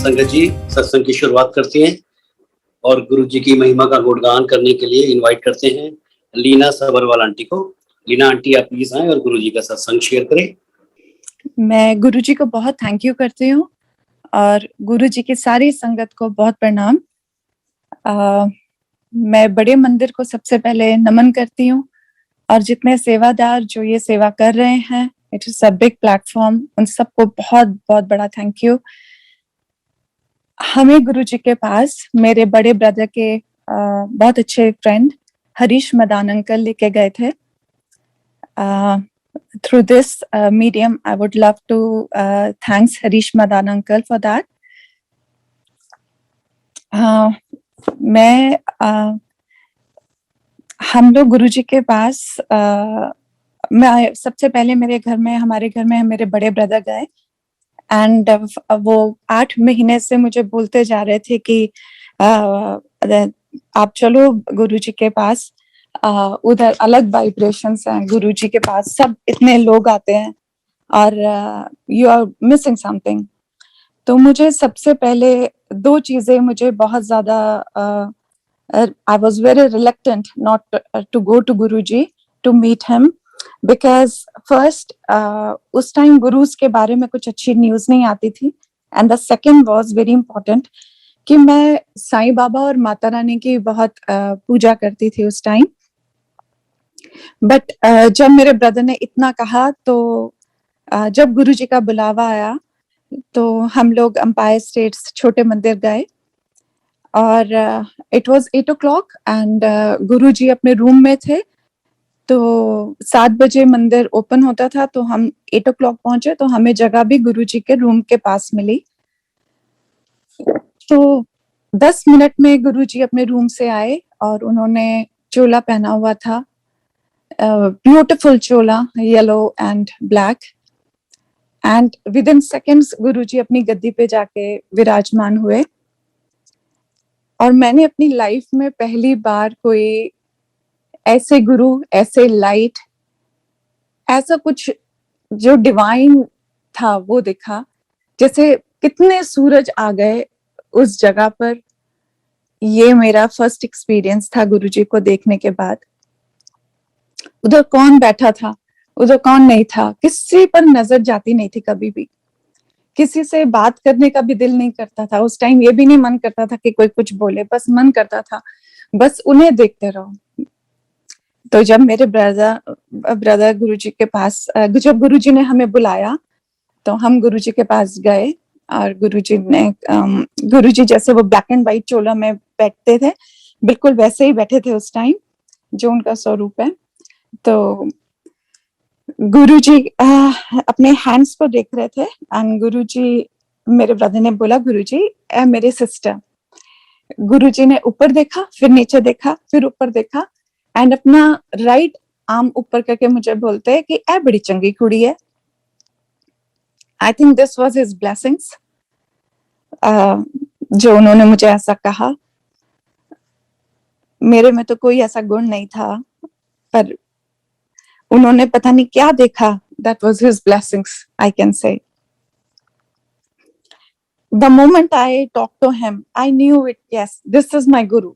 संगत जी सत्संग की शुरुआत करते हैं और गुरु जी की महिमा का गुणगान करने के लिए इनवाइट करते हैं लीना सबरवाल आंटी को। लीना आंटी, आप प्लीज आए और गुरु जी का सत्संग शेयर करें। मैं गुरु जी को बहुत थैंक यू करती हूँ और गुरु जी की सारी संगत को बहुत प्रणाम। मैं बड़े मंदिर को सबसे पहले नमन करती हूँ और जितने सेवादार जो ये सेवा कर रहे हैं, it is a big platform, उन सबको बहुत बहुत बड़ा थैंक यू। हमें गुरु जी के पास मेरे बड़े ब्रदर के बहुत अच्छे फ्रेंड हरीश मदान अंकल लेके गए थे। Through this medium, I would love to thanks Harish Madan uncle for that. हम लोग गुरुजी के पास मैं सबसे पहले हमारे घर में मेरे बड़े ब्रदर गए एंड वो 8 महीने से मुझे बोलते जा रहे थे कि आप चलो गुरुजी के पास, उधर अलग वाइब्रेशंस हैं, गुरुजी के पास सब इतने लोग आते हैं और यू आर मिसिंग समथिंग। तो मुझे सबसे पहले 2 चीजें मुझे बहुत ज्यादा I was very reluctant not to go to Guruji to meet him because first उस टाइम गुरुज के बारे में कुछ अच्छी न्यूज नहीं आती थी and the second was very important कि मैं साईं बाबा और माता रानी की बहुत पूजा करती थी उस टाइम। बट जब मेरे ब्रदर ने इतना कहा तो जब गुरुजी का बुलावा आया तो हम लोग अंपायर स्टेट्स छोटे मंदिर गए और इट वाज 8 o'clock एंड गुरुजी अपने रूम में थे। तो 7 बजे मंदिर ओपन होता था तो हम 8 o'clock पहुंचे तो हमें जगह भी गुरुजी के रूम के पास मिली। तो 10 मिनट में गुरुजी अपने रूम से आए और उन्होंने चोला पहना हुआ था, ब्यूटीफुल चोला, yellow and black, and within seconds Guruji अपनी गद्दी पे जाके विराजमान हुए। और मैंने अपनी लाइफ में पहली बार कोई ऐसे गुरु, ऐसे लाइट, ऐसा कुछ जो डिवाइन था वो दिखा। जैसे कितने सूरज आ गए उस जगह पर। ये मेरा फर्स्ट एक्सपीरियंस था गुरुजी को देखने के बाद। उधर कौन बैठा था, उधर कौन नहीं था, किसी पर नजर जाती नहीं थी कभी भी। किसी से बात करने का भी दिल नहीं करता था उस टाइम। ये भी नहीं मन करता था कि कोई कुछ बोले, बस मन करता था बस उन्हें देखते रहो। तो जब मेरे ब्रदर गुरुजी के पास, जब गुरुजी ने हमें बुलाया तो हम गुरुजी के पास गए और गुरुजी जैसे वो ब्लैक एंड व्हाइट चोला में बैठते थे बिल्कुल वैसे ही बैठे थे उस टाइम जो उनका स्वरूप है। तो गुरुजी अपने हैंड्स को देख रहे थे एंड गुरुजी, मेरे ब्रदर ने बोला गुरुजी मेरे सिस्टर। गुरुजी ने ऊपर देखा, फिर नीचे देखा, फिर ऊपर देखा एंड अपना राइट आर्म ऊपर करके मुझे बोलते हैं कि ए बड़ी चंगी कुड़ी है। I think this was his blessings, जो उन्होंने मुझे ऐसा कहा। मेरे में तो कोई ऐसा गुण नहीं था पर उन्होंने पता नहीं क्या देखा। That was his blessings, I can say. The moment I talked to him, I knew it. Yes, this is my guru.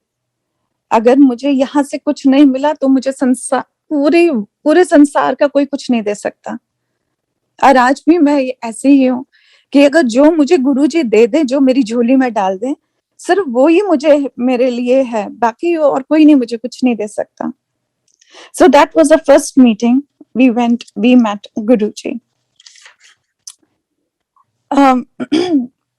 अगर मुझे यहाँ से कुछ नहीं मिला तो मुझे पूरे संसार का कोई कुछ नहीं दे सकता। और आज भी मैं ऐसे ही हूँ कि अगर जो मुझे गुरुजी दे दे, जो मेरी झोली में डाल दे, सिर्फ वो ही मुझे मेरे लिए है, बाकी और कोई नहीं मुझे कुछ नहीं दे सकता। So that was the first meeting. We met Guruji.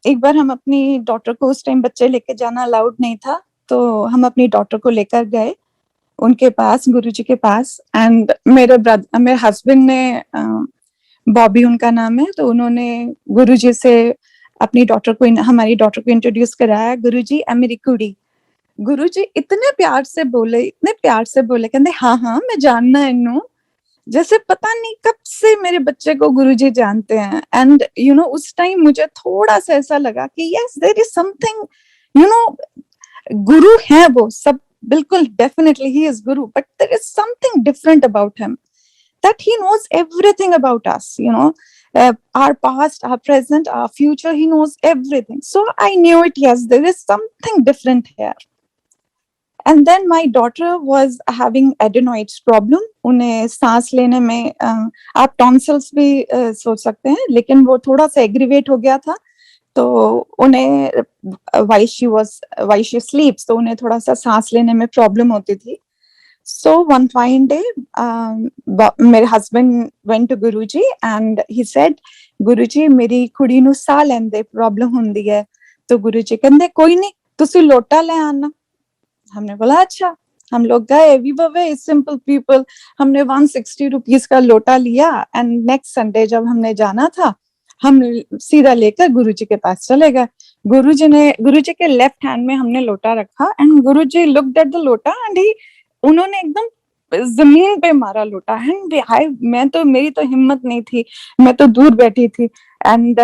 एक बार हम अपनी डॉटर को, उस टाइम बच्चे लेके जाना अलाउड नहीं था, तो हम अपनी डॉटर को लेकर गए उनके पास, गुरुजी के पास। एंड मेरे हस्बैंड ने, बॉबी उनका नाम है, तो उन्होंने गुरुजी से हमारी डॉटर को इंट्रोड्यूस कराया। गुरुजी ए मेरी कुड़ी। गुरुजी इतने प्यार से बोले, कहते हाँ मैं जानना है नू। जैसे पता नहीं कब से मेरे बच्चे को गुरुजी जानते हैं। एंड यू नो उस टाइम मुझे थोड़ा सा ऐसा लगा कि yes there is something, you know guru है वो सब, बिल्कुल डेफिनेटली ही is guru, but there is something different about him. that he knows everything about us, you know, our past, our present, our future. He knows everything. So I knew it. Yes, there is something different here. And then my daughter was having adenoids problem. उन्हें सांस लेने में आप tonsils भी सोच सकते हैं, लेकिन वो थोड़ा सा एग्रीवेट हो गया था. तो उन्हें while she sleeps, तो उन्हें थोड़ा सा सांस लेने में प्रॉब्लम होती थी. So one fine day, my husband went to Guruji and he said, Guruji, मेरी कुड़ी नू साह लैंदे प्रॉब्लम हुंदी है. तो गुरुजी कहंदे कोई नहीं, तुसी लोटा ले आना. हमने बोला अच्छा. हम लोग गए. We were very simple people. हमने 160 रुपीस का लोटा लिया एंड नेक्स्ट संडे जब हमने जाना था, हम सीधा लेकर गुरुजी के पास चले गए. गुरुजी के लेफ्ट हैंड में हमने लोटा रखा and Guruji looked at the लोटा एंड उन्होंने एकदम जमीन पे मारा लोटा. एंड मेरी तो हिम्मत नहीं थी, मैं तो दूर बैठी थी. एंड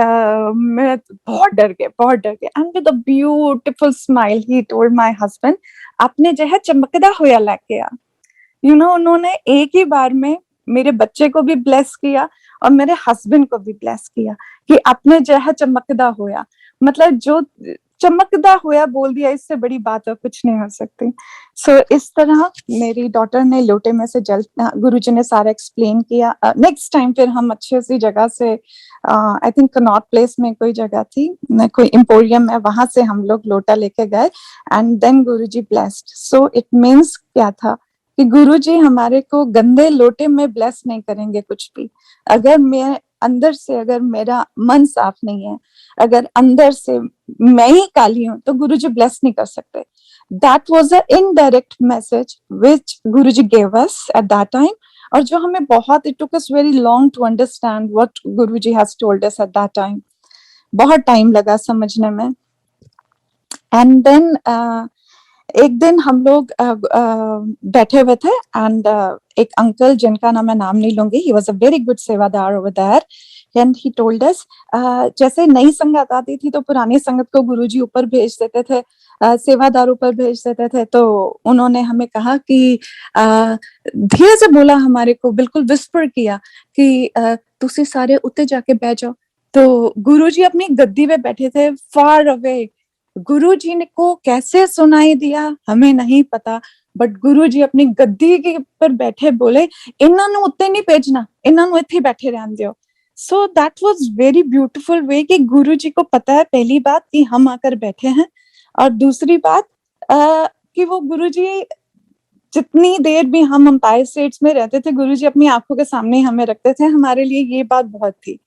मैं बहुत डर गए. And with a beautiful smile he told my husband, आपने जो है चमकदा होया लेके आ. यू नो, उन्होंने एक ही बार में मेरे बच्चे को भी ब्लेस किया और मेरे हस्बैंड को भी ब्लेस किया कि आपने जो है चमकदा होया. मतलब जो चमकदा होया बोल दिया, इससे बड़ी बात और कुछ नहीं हो सकती. सो इस तरह मेरी डॉटर ने लोटे में से जल, गुरुजी ने सारा एक्सप्लेन किया. नेक्स्ट टाइम फिर हम अच्छे सी जगह से, आई थिंक कनॉट प्लेस में कोई जगह थी, कोई एम्पोरियम है, वहां से हम लोग लोटा लेके गए and then Guruji blessed. So it means क्या था कि गुरुजी हमारे को गंदे लोटे में ब्लेस नहीं करेंगे कुछ भी. अगर मैं अंदर से, अगर मेरा मन साफ नहीं है, अगर अंदर से मैं ही काली हूं, तो गुरुजी ब्लेस नहीं कर सकते. That was an indirect message which Guruji gave us at that time, और जो हमें बहुत, it took us very long to understand what Guruji has told us at that time. बहुत टाइम लगा समझने में. And then एक दिन हम लोग बैठे हुए थे एंड एक अंकल जिनका नाम मैं नाम नहीं लूंगी, he was a very good सेवादार over there and he told us, जैसे नई संगत आती थी तो पुरानी संगत को गुरुजी ऊपर भेज देते थे, सेवादार ऊपर भेज देते थे. तो उन्होंने हमें कहा कि धीरे से बोला, हमारे को बिल्कुल विस्पर किया कि तुसी सारे उत्ते जाके बैठ जाओ. तो गुरुजी अपनी गद्दी पे बैठे थे फार अवे. गुरुजी ने को कैसे सुनाई दिया हमें नहीं पता, बट गुरुजी अपनी गद्दी के ऊपर बैठे बोले, इन्हां नू उत्ते नहीं भेजना, इन्हां नू इत्थे बैठे रहन दियो. So that was very beautiful way कि गुरुजी को पता है पहली बात कि हम आकर बैठे हैं, और दूसरी बात कि वो गुरुजी जितनी देर भी हम अंपायर स्टेट्स में रहते थे, गुरुजी अपनी आंखों के सामने हमें रखते थे. हमारे लिए ये बात बहुत थी.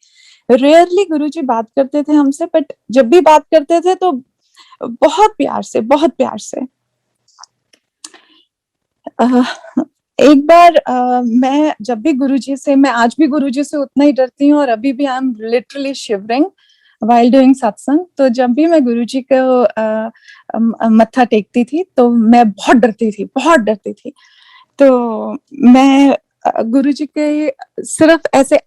रेयरली गुरुजी बात करते थे हमसे, बट जब भी बात करते थे तो बहुत प्यार से, बहुत प्यार से. एक बार मैं जब भी गुरुजी से, मैं आज भी गुरुजी से उतना ही डरती हूँ और अभी भी I am literally shivering while doing सत्संग. तो जब भी मैं गुरुजी को मत्था टेकती थी तो मैं बहुत डरती थी. तो मैं गुरुजी के सिर्फ ऐसे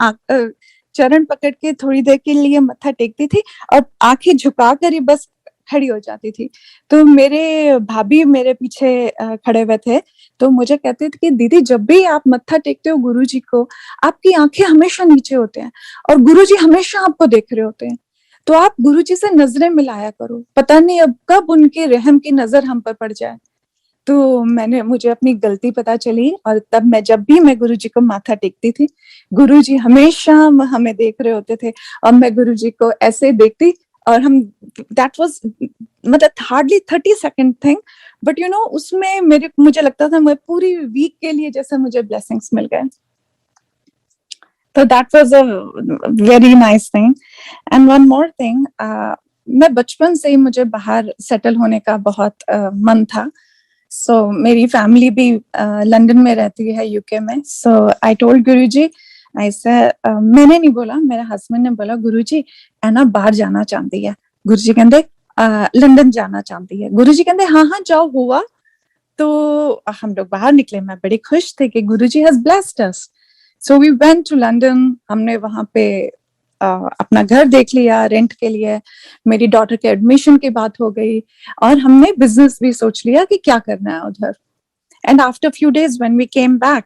चरण पकड़ के थोड़ी देर के लिए मत्था टेकती थी और आंखें झुका कर ही बस खड़ी हो जाती थी. तो मेरे भाभी मेरे पीछे खड़े हुए थे, तो मुझे कहते थे कि दीदी जब भी आप मत्था टेकते हो गुरुजी को, आपकी आंखें हमेशा नीचे होते हैं और गुरुजी हमेशा आपको देख रहे होते हैं. तो आप गुरुजी से नजरें मिलाया करो, पता नहीं अब कब उनकी रहम की नजर हम पर पड़ जाए. तो मुझे अपनी गलती पता चली और तब जब भी मैं गुरुजी को माथा टेकती थी, गुरुजी हमेशा हमें देख रहे होते थे और मैं गुरुजी को ऐसे देखती और हम, दैट वाज मतलब hardly 30 second thing, but you know उसमें मुझे लगता था मैं पूरी वीक के लिए जैसे मुझे ब्लेसिंग्स मिल गए. तो that was a very nice thing. And one more thing, मैं बचपन से ही मुझे बाहर सेटल होने का बहुत मन था. सो मेरी फैमिली भी लंदन में रहती है, यूके में. सो आई टोल्ड गुरुजी, ऐसा मैंने नहीं बोला, मेरे हस्बैंड ने बोला गुरुजी ऐना बाहर जाना चाहती है. गुरुजी कहते लंदन जाना चाहती है. गुरुजी कहते हाँ जाओ हुआ. तो हम लोग बाहर निकले. मैं बड़ी खुश थी कि Guruji has blessed us. So we went to London. हमने वहां पे अपना घर देख लिया रेंट के लिए. मेरी डॉटर के एडमिशन की बात हो गई और हमने बिजनेस भी सोच लिया कि क्या करना है उधर. And after few days when we came back,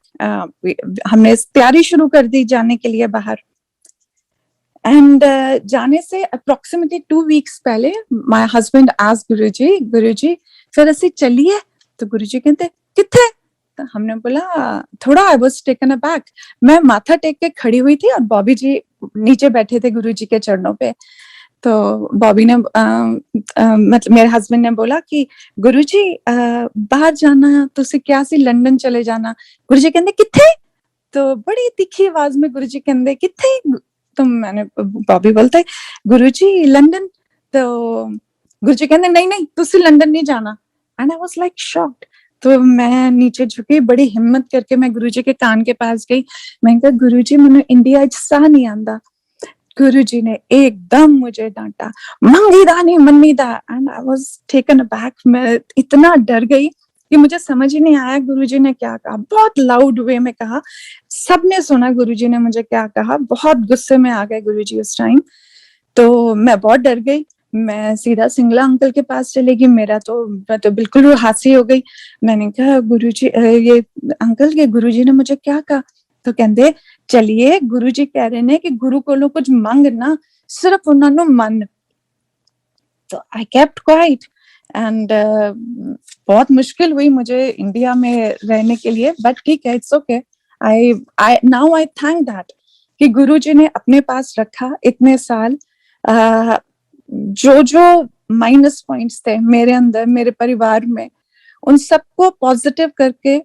हमने तैयारी शुरू कर दी जाने के लिए बाहर। एंड जाने से अप्रोक्सीमेटली 2 वीक्स पहले माय हस्बैंड आस्क्ड गुरुजी फिर ਅਸੀਂ ਚੱਲੀਏ? तो गुरुजी कहते किथे? तो हमने बोला थोड़ा, आई वाज टेकन अबैक, मैं माथा टेक के खड़ी हुई थी और बॉबी जी नीचे बैठे थे गुरुजी के चरणों पे। तो बॉबी ने मतलब मेरे हस्बैंड ने बोला कि गुरुजी बाहर जाना, तुसी क्या सी लंदन चले जाना। गुरुजी कहते किथे? तो बड़ी तीखी आवाज में गुरुजी कहते किथे? तो मैंने, बॉबी बोलता है गुरुजी लंदन। तो गुरुजी कहते नहीं नहीं तुसी लंदन नहीं जाना। And I was like shocked. तो मैं नीचे झुकी, बड़ी हिम्मत करके मैं गुरुजी के कान के पास गई। मैं कहा गुरुजी मैंने इंडिया सा नहीं आंदा। गुरुजी ने एकदम मुझे डांटा, मंगीदा नहीं मन्नीदा। And I was taken aback. मैं इतना डर गई कि मुझे समझ ही नहीं आया गुरुजी ने क्या कहा। बहुत लाउड वे में कहा, सबने सुना गुरुजी ने मुझे क्या कहा। बहुत गुस्से में आ गए गुरुजी उस टाइम। तो मैं बहुत डर गई। मैं सीधा सिंगला अंकल के पास चली गई। मैं तो बिल्कुल रुहासी हो गई। मैंने कहा गुरुजी, ये अंकल के गुरुजी ने मुझे क्या कहा? तो कहते चलिए गुरुजी कह रहे ने कि गुरु कोलों कुछ मंग ना, सिर्फ उन्होंने मन। तो आई केप्ट क्वाइट। एंड बहुत मुश्किल हुई मुझे इंडिया में रहने के लिए, बट ठीक है, it's okay. I now I thank that कि गुरुजी ने अपने पास रखा इतने साल। जो माइनस पॉइंट्स थे मेरे अंदर, मेरे परिवार में, उन सबको पॉजिटिव करके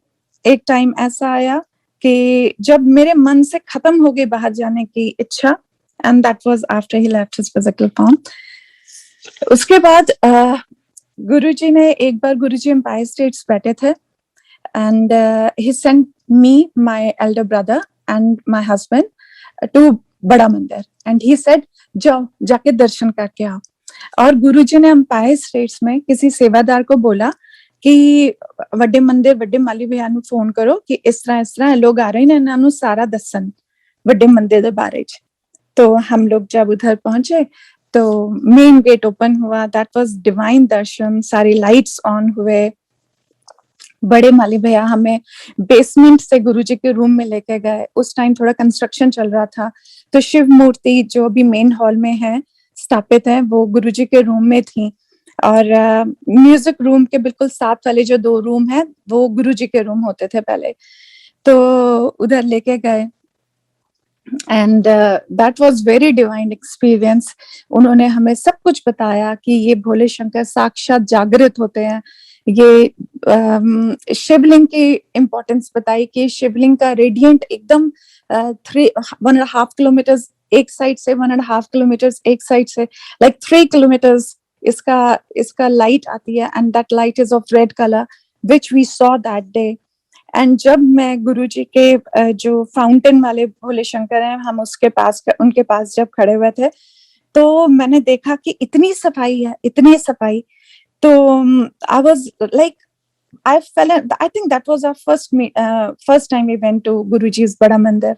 एक टाइम ऐसा आया कि जब मेरे मन से खत्म हो गई बाहर जाने की इच्छा, and that was after he left his physical form. उसके बाद गुरुजी ने एक बार, गुरुजी एम्पायर स्टेट्स बैठे थे and he sent me, my elder brother and my husband to बड़ा मंदिर एंड ही सेड जाओ जाके दर्शन करके आओ। और गुरुजी ने एम्पायर स्टेट्स में किसी सेवादार को बोला कि ਵੱਡੇ ਮੰਦਿਰ ਵੱਡੇ ਮਾਲੀ ਭਈਆ ਨੂੰ फोन करो कि इस तरह लोग आ रहे हैं, इन्हां ਨੂੰ सारा दसन ਵੱਡੇ मंदिर ਦੇ बारे च। तो हम लोग जब उधर पहुंचे तो मेन गेट ओपन हुआ। दैट वाज डिवाइन दर्शन। सारी लाइट्स ऑन हुए। बड़े माली भैया हमें बेसमेंट से गुरुजी के रूम में लेके गए। उस टाइम थोड़ा कंस्ट्रक्शन चल रहा था, तो शिव मूर्ति जो अभी मेन हॉल में है स्थापित है, वो गुरुजी के रूम में थी। और म्यूजिक रूम के बिल्कुल साथ वाले जो 2 रूम है, वो गुरुजी के रूम होते थे पहले। तो उधर लेके गए and that was very divine experience. उन्होंने हमें सब कुछ बताया कि ये भोले शंकर साक्षात जागृत होते हैं। ये शिवलिंग की इम्पोर्टेंस बताई कि शिवलिंग का रेडियंट एकदम 1.5 किलोमीटर एक साइड से, 1.5 किलोमीटर एक साइड से, लाइक 3 किलोमीटर्स इसका लाइट आती है। And that light is of red colour which we saw that day. And जब मैं गुरुजी के जो फाउंटेन वाले भोले शंकर हैं, हम उनके पास जब खड़े हुए थे, तो मैंने देखा कि इतनी सफाई है, इतनी सफाई। तो आई was like, I think that was our first time we went to Guruji's बड़ा मंदिर।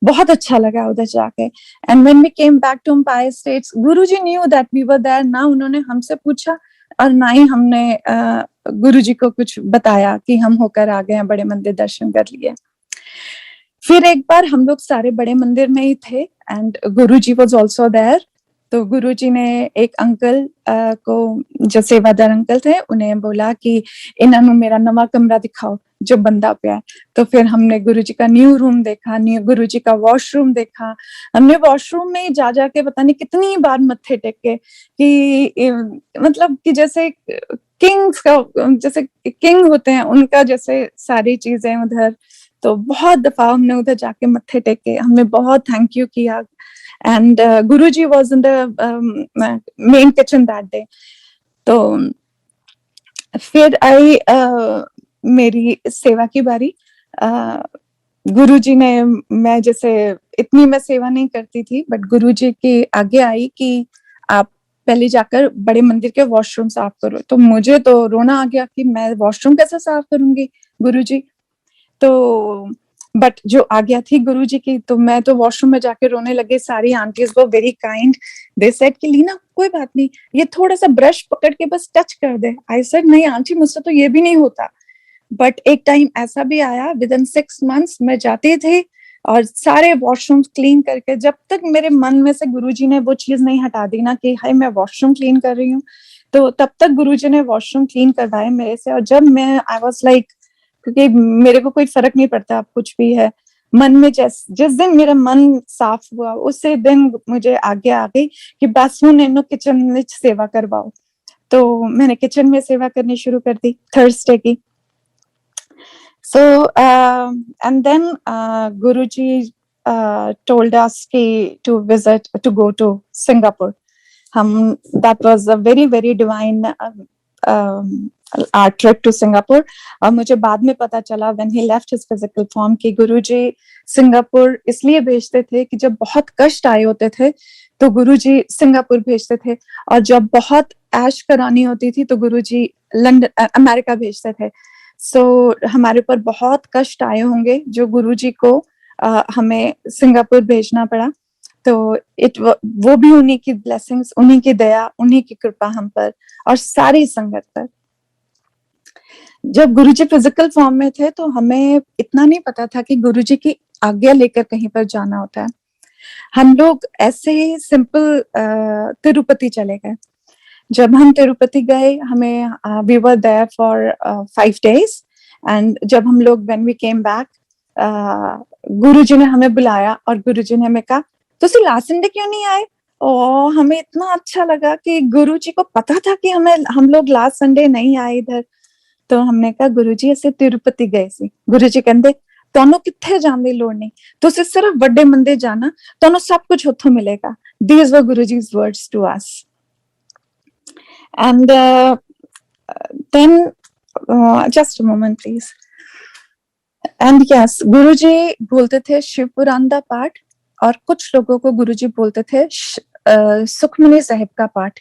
बहुत अच्छा लगा उधर जाके। And when we came back to Empire States, Guruji knew that we were there। ना उन्होंने हमसे पूछा और ना ही हमने गुरुजी को कुछ बताया कि हम होकर आ गए हैं, बड़े मंदिर दर्शन कर लिए। फिर एक बार हम लोग सारे बड़े मंदिर में ही थे and Guruji was also there. तो गुरुजी ने एक अंकल को, जो सेवादार अंकल थे, उन्हें बोला कि इन्होंने मेरा नवा कमरा दिखाओ जो बंदा पे है। तो फिर हमने गुरुजी का न्यू रूम देखा, गुरुजी का वॉशरूम देखा। हमने वॉशरूम में जा जाके पता नहीं कितनी बार मत्थे टेके कि मतलब कि जैसे किंग्स का, जैसे किंग होते हैं उनका जैसे सारी चीजें उधर। तो बहुत दफा हमने उधर जाके मत्थे टेके, हमने बहुत थैंक यू किया। And Guruji was in the main kitchen that day. तो फिर आई मेरी सेवा की बारी। गुरुजी ने, मैं जैसे इतनी मैं सेवा नहीं करती थी, बट गुरुजी की आगे आई कि आप पहले जाकर बड़े मंदिर के वॉशरूम साफ करो। तो मुझे तो रोना आ गया कि मैं वॉशरूम कैसे साफ करूंगी गुरुजी। तो बट जो आज्ञा थी गुरुजी की, तो मैं तो वॉशरूम में जाके रोने लगे। सारी आंटीज वो वेरी काइंड, दे सेड कि लीना कोई बात नहीं, ये थोड़ा सा ब्रश पकड़ के बस टच कर दे। आई सेड नहीं आंटी, मुझसे तो ये भी नहीं होता। बट एक टाइम ऐसा भी आया विद इन 6 months मैं जाती थी और सारे वॉशरूम क्लीन करके, जब तक मेरे मन में से गुरुजी ने वो चीज नहीं हटा दी ना कि हाय मैं वॉशरूम क्लीन कर रही हूँ, तो तब तक गुरुजी ने वॉशरूम क्लीन करवाए मेरे से। और जब मैं आई वाज लाइक, क्योंकि मेरे को कोई फर्क नहीं पड़ता अब कुछ भी है, मन में जिस दिन मेरा मन साफ हुआ उसी दिन मुझे आगे आ गई कि बस हूँ नैनो किचन में सेवा करवाओ। तो मैंने किचन में सेवा करनी शुरू कर दी थर्सडे की। So and then Guruji told us to go to Singapore. That was a very divine our trip to Singapore. और मुझे बाद में पता चला when he left his physical form कि गुरुजी सिंगापुर इसलिए भेजते थे कि जब बहुत कष्ट आए होते थे तो गुरुजी सिंगापुर भेजते थे, और जब बहुत ऐश करानी होती थी तो गुरुजी लंदन अमेरिका भेजते थे। सो हमारे ऊपर बहुत कष्ट आए होंगे जो गुरुजी को हमें सिंगापुर भेजना पड़ा। तो वो भी उन्हीं की ब्लेसिंग्स, उन्हीं की दया, उन्हीं की कृपा हम पर और सारी संगत पर। जब गुरुजी फिजिकल फॉर्म में थे तो हमें इतना नहीं पता था कि गुरुजी की आज्ञा लेकर कहीं पर जाना होता है। हम लोग ऐसे ही सिंपल तिरुपति चले गए। जब हम तिरुपति गए, हमें we were there for 5 days and जब हम लोग when we came back Guruji ने हमें बुलाया और गुरुजी ने हमें कहा तुसी लास्ट संडे क्यों नहीं आए। और हमें इतना अच्छा लगा कि गुरुजी को पता था कि हम लोग लास्ट संडे नहीं आए इधर। तो हमने कहा गुरुजी ਅਸੀਂ तिरुपति गए सी। गुरुजी कहंदे ਤੁਹਾਨੂੰ ਕਿੱਥੇ ਜਾਣ ਦੀ ਲੋੜ ਨਹੀਂ, ਤੁਸੀਂ ਸਿਰਫ ਵੱਡੇ ਮੰदिर ਜਾਣਾ, ਤੁਹਾਨੂੰ ਸਭ ਕੁਝ ਉੱਥੋਂ ਮਿਲੇਗਾ। These were Guruji's words to us. And then just a moment please. And yes, गुरुजी बोलते थे शिव पुराण का पाठ, और कुछ लोगों को गुरुजी बोलते थे सुखमनी साहिब का पाठ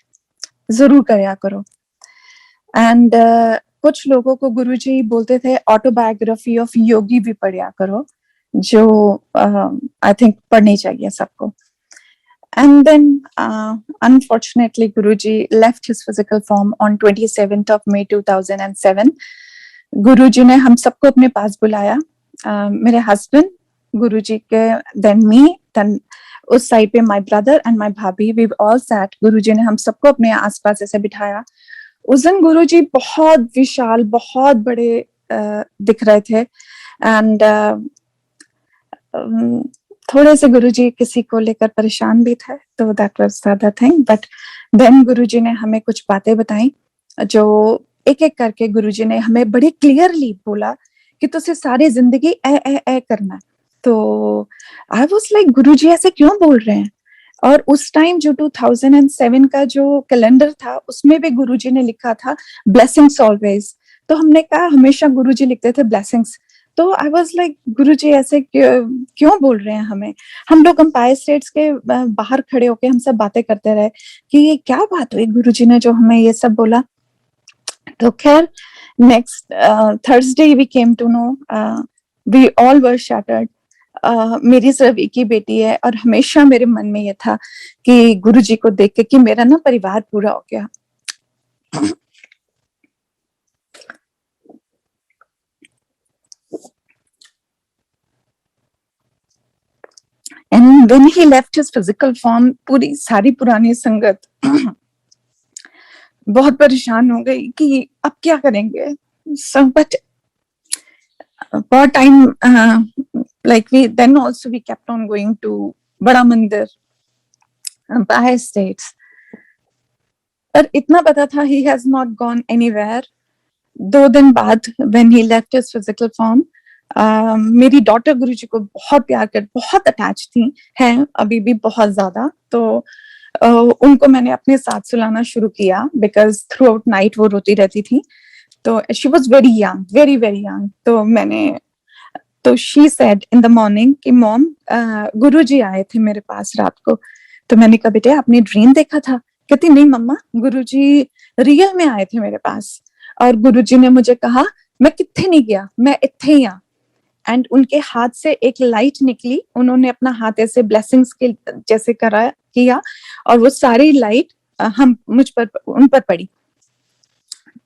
जरूर करया करो। एंड कुछ लोगों को गुरुजी बोलते थे ऑटोबायोग्राफी ऑफ योगी भी पढ़िया करो, जो आई थिंक पढ़नी चाहिए सबको। And then unfortunately Guruji left his physical form on 27th of May 2007. गुरुजी ने हम सबको अपने पास बुलाया, मेरे हस्बैंड, गुरुजी के, then me, then उस साइड पे my brother and my भाभी, we all sat. गुरुजी ने हम सबको अपने आसपास ऐसे बिठाया। उस दिन गुरुजी बहुत विशाल, बहुत बड़े दिख रहे थे। एंड थोड़े से गुरुजी किसी को लेकर परेशान भी थे, तो that was the other thing. But then Guruji ने हमें कुछ बातें बताई जो एक एक करके गुरुजी ने हमें बड़ी क्लियरली बोला कि तुझे सारी जिंदगी ए करना है। तो आई वाज लाइक गुरुजी ऐसे क्यों बोल रहे हैं। और उस टाइम जो 2007 का जो कैलेंडर था उसमें भी गुरुजी ने लिखा था ब्लेसिंग्स ऑलवेज। तो हमने कहा हमेशा गुरुजी लिखते थे ब्लेसिंग्स। तो आई वाज लाइक गुरुजी ऐसे क्यों बोल रहे हैं हमें। हम लोग एम्पायर स्टेट्स के बाहर खड़े होके हम सब बातें करते रहे कि ये क्या बात हुई, गुरुजी ने जो हमें ये सब बोला। तो खैर next Thursday we came to know, we all were shattered. मेरी सिर्फ एक ही बेटी है और हमेशा मेरे मन में ये था कि गुरुजी को देख के कि मेरा ना परिवार पूरा हो गया। And when he left his physical form, पूरी सारी पुरानी संगत बहुत परेशान हो गई कि अब क्या करेंगे। So but for time like we then also we kept on going to बड़ा मंदिर, Empire States। पर इतना पता था he has not gone anywhere। 2 दिन बाद when he left his physical form, मेरी डॉटर गुरुजी को बहुत प्यार कर, बहुत अटैच थी, हैं अभी भी बहुत ज्यादा। तो उनको मैंने अपने साथ सुलाना शुरू किया बिकॉज थ्रू आउट नाइट वो रोती रहती थी। तो she was very young, very very young. तो she said in the morning कि मॉम गुरुजी आए थे मेरे पास रात को। तो मैंने कहा बेटे आपने ड्रीम देखा था। कहती नहीं मम्मा, गुरुजी रियल में आए थे मेरे पास और गुरुजी ने मुझे कहा मैं कित्थे नहीं गया, मैं इत्थे ही आ। एंड उनके हाथ से एक लाइट निकली, उन्होंने अपना हाथ ऐसे ब्लेसिंग्स के जैसे किया और वो सारी लाइट उन पर पड़ी।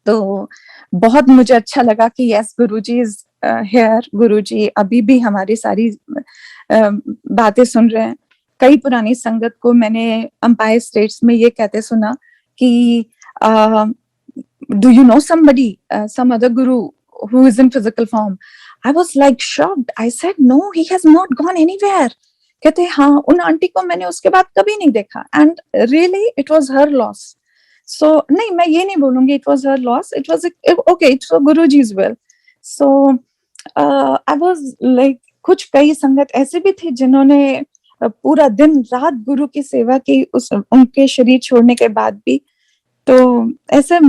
तो बहुत मुझे अच्छा लगा कि यस गुरुजी इज हियर, गुरुजी अभी भी हमारी सारी बातें सुन रहे हैं। कई पुरानी संगत को मैंने अंपायर स्टेट्स में ये कहते सुना कि do you know somebody, some other guru who is in physical form? I was like shocked. I said no, he has not gone anywhere. कहते हाँ, उन आंटी को मैंने उसके बाद कभी नहीं देखा, and really it was her loss. So नहीं, मैं ये नहीं बोलूंगी it was her loss, it was okay, it's for Guruji's will. So I was like, कुछ कई संगत ऐसे भी थे जिन्होंने पूरा दिन रात गुरु की सेवा की, उस उनके शरीर छोड़ने के बाद भी, तो ऐसे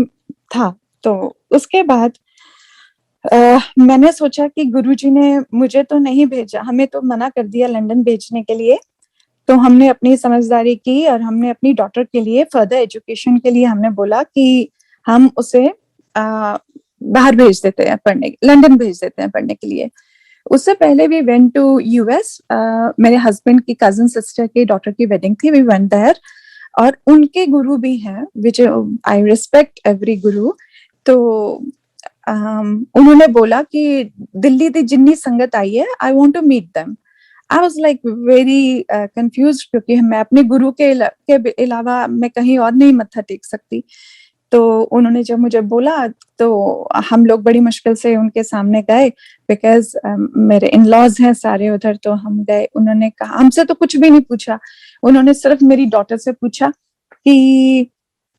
था। तो उसके बाद मैंने सोचा कि गुरुजी ने मुझे तो नहीं भेजा, हमें तो मना कर दिया लंदन भेजने के लिए, तो हमने अपनी समझदारी की और हमने अपनी डॉटर के लिए फर्दर एजुकेशन के लिए हमने बोला कि हम उसे बाहर भेज देते हैं पढ़ने, लंदन भेज देते हैं पढ़ने के लिए। उससे पहले वी वेंट टू यूएस, मेरे हस्बैंड की कजन सिस्टर की डॉटर की वेडिंग थी, वी वेंट देयर, और उनके गुरु भी हैं, विच आई रिस्पेक्ट एवरी गुरु। तो उन्होंने बोला कि दिल्ली दी जिन्नी संगत आई है, I want to meet them. I was like very confused, क्योंकि मैं अपने गुरु के अलावा मैं कहीं और नहीं मत्था टेक सकती। तो उन्होंने जब मुझे बोला तो हम लोग बड़ी मुश्किल से उनके सामने गए, बिकॉज मेरे इन लॉज हैं सारे उधर, तो हम गए। उन्होंने कहा, हमसे तो कुछ भी नहीं पूछा, उन्होंने सिर्फ मेरी डॉटर से पूछा कि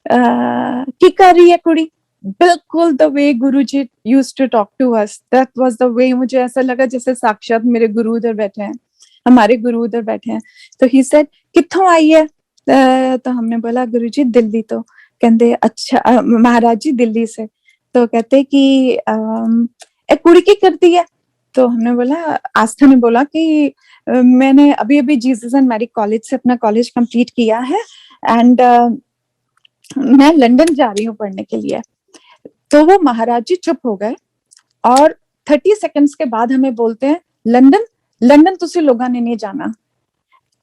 की कर रही है कुड़ी, बिल्कुल the way Guruji used to talk to us, that was the way. मुझे ऐसा लगा जैसे साक्षात मेरे गुरु उधर बैठे हैं, हमारे गुरु उधर बैठे हैं। तो ही सेड कित्थों आई है? तो हमने बोला गुरुजी दिल्ली। तो कहते अच्छा महाराज जी दिल्ली से। तो कहते कि एक कुड़ी की करती है? तो हमने बोला, आस्था ने बोला कि मैंने अभी अभी जीसस एंड मैरी कॉलेज से अपना कॉलेज कंप्लीट किया है, एंड मैं लंदन जा रही हूँ पढ़ने के लिए। तो वो महाराज जी चुप हो गए और 30 सेकंड्स के बाद हमें बोलते हैं, लंदन लंदन तुसी लोगों ने नहीं जाना।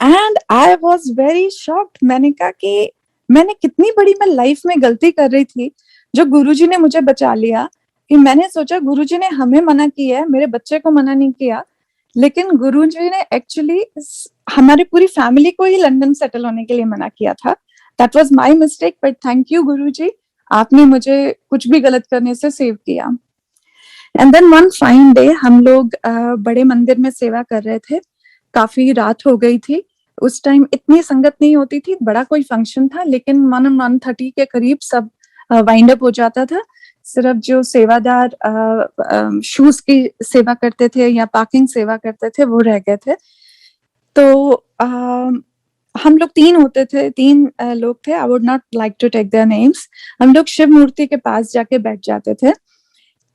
And I was very shocked. मैंने कहा कि मैंने कितनी बड़ी मैं लाइफ में गलती कर रही थी, जो गुरुजी ने मुझे बचा लिया। कि मैंने सोचा गुरुजी ने हमें मना किया है, मेरे बच्चे को मना नहीं किया, लेकिन गुरुजी ने एक्चुअली हमारी पूरी फैमिली को ही लंदन सेटल होने के लिए मना किया था। That was my mistake, but thank you Guruji, आपने मुझे कुछ भी गलत करने से सेव किया। And then one fine day हम लोग बड़े मंदिर में सेवा कर रहे थे, काफी रात हो गई थी। उस टाइम इतनी संगत नहीं होती थी, बड़ा कोई फंक्शन था, लेकिन 1:30 के करीब सब वाइंड अप हो जाता था। सिर्फ जो सेवादार शूज की सेवा करते थे या पार्किंग सेवा करते थे वो रह गए थे। तो हम लोग 3 होते थे, 3 लोग थे। I would not like to take their names. हम लोग शिव मूर्ति के पास जाके बैठ जाते थे।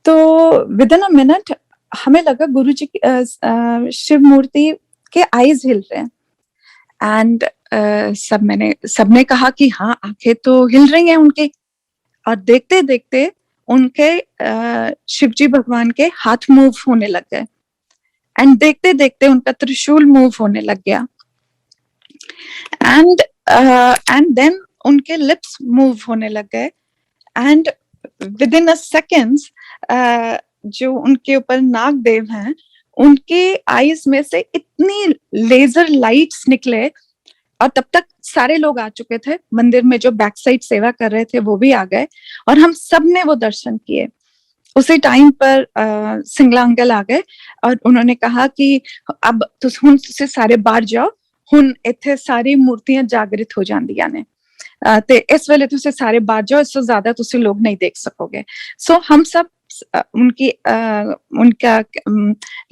तो विद इन अ मिनट हमें लगा गुरुजी की शिव मूर्ति के आईज हिल रहे हैं। एंड सबने कहा कि हाँ आंखें तो हिल रही हैं उनकी। और देखते देखते उनके शिवजी भगवान के हाथ मूव होने लग गए, एंड देखते देखते उनका त्रिशूल मूव होने लग गया। एंड देन उनके लिप्स मूव होने लग गए, and with in a seconds जो उनके ऊपर नागदेव हैं, उनके आईज में से इतनी लेजर लाइट्स निकले। और तब तक सारे लोग आ चुके थे मंदिर में, जो बैक साइड सेवा कर रहे थे वो भी आ गए, और हम सब ने वो दर्शन किए। उसी टाइम पर सिंगला अंकल आ गए और उन्होंने कहा कि अब तुसी सारे बाहर जाओ, हुन इत्थे सारी मूर्तियां जागृत हो जांदियां ने, ते इस वेले तुसी सारे बाहर जाओ, इससे ज्यादा तुसी लोग नहीं देख सकोगे। सो हम सब उनका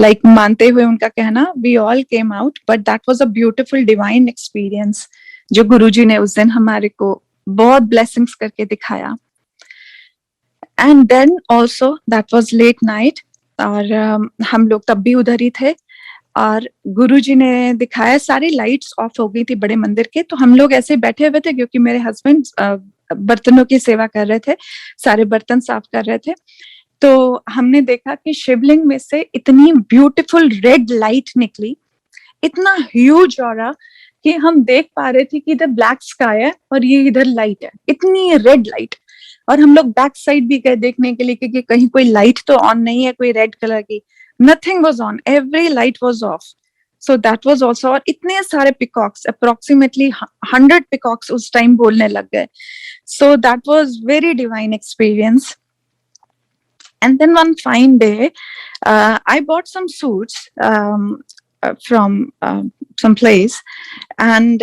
लाइक मानते हुए उनका कहना, we all came out, but that was a beautiful divine experience जो गुरुजी ने उस दिन हमारे को बहुत ब्लेसिंग्स करके दिखाया। And then also that was late night, और हम लोग तब भी उधर ही थे, और गुरुजी ने दिखाया, सारी लाइट्स ऑफ हो गई थी बड़े मंदिर के। तो हम लोग ऐसे बैठे हुए थे, क्योंकि मेरे हस्बैंड बर्तनों की सेवा कर रहे थे, सारे बर्तन साफ कर रहे थे। तो हमने देखा कि शिवलिंग में से इतनी ब्यूटीफुल रेड लाइट निकली, इतना ह्यूज ऑरा कि हम देख पा रहे थे कि इधर ब्लैक स्काई है और ये इधर लाइट है, इतनी रेड लाइट। और हम लोग बैक साइड भी गए देखने के लिए कि कहीं कोई लाइट तो ऑन नहीं है, कोई रेड कलर की. Nothing was on, every light was of. So that was also. और इतने सारे पिकॉक्स, अप्रोक्सीमेटली 100 पिकॉक्स उस टाइम बोलने लग गए. So that was very divine experience. And then one fine day, I bought some suits from some place, and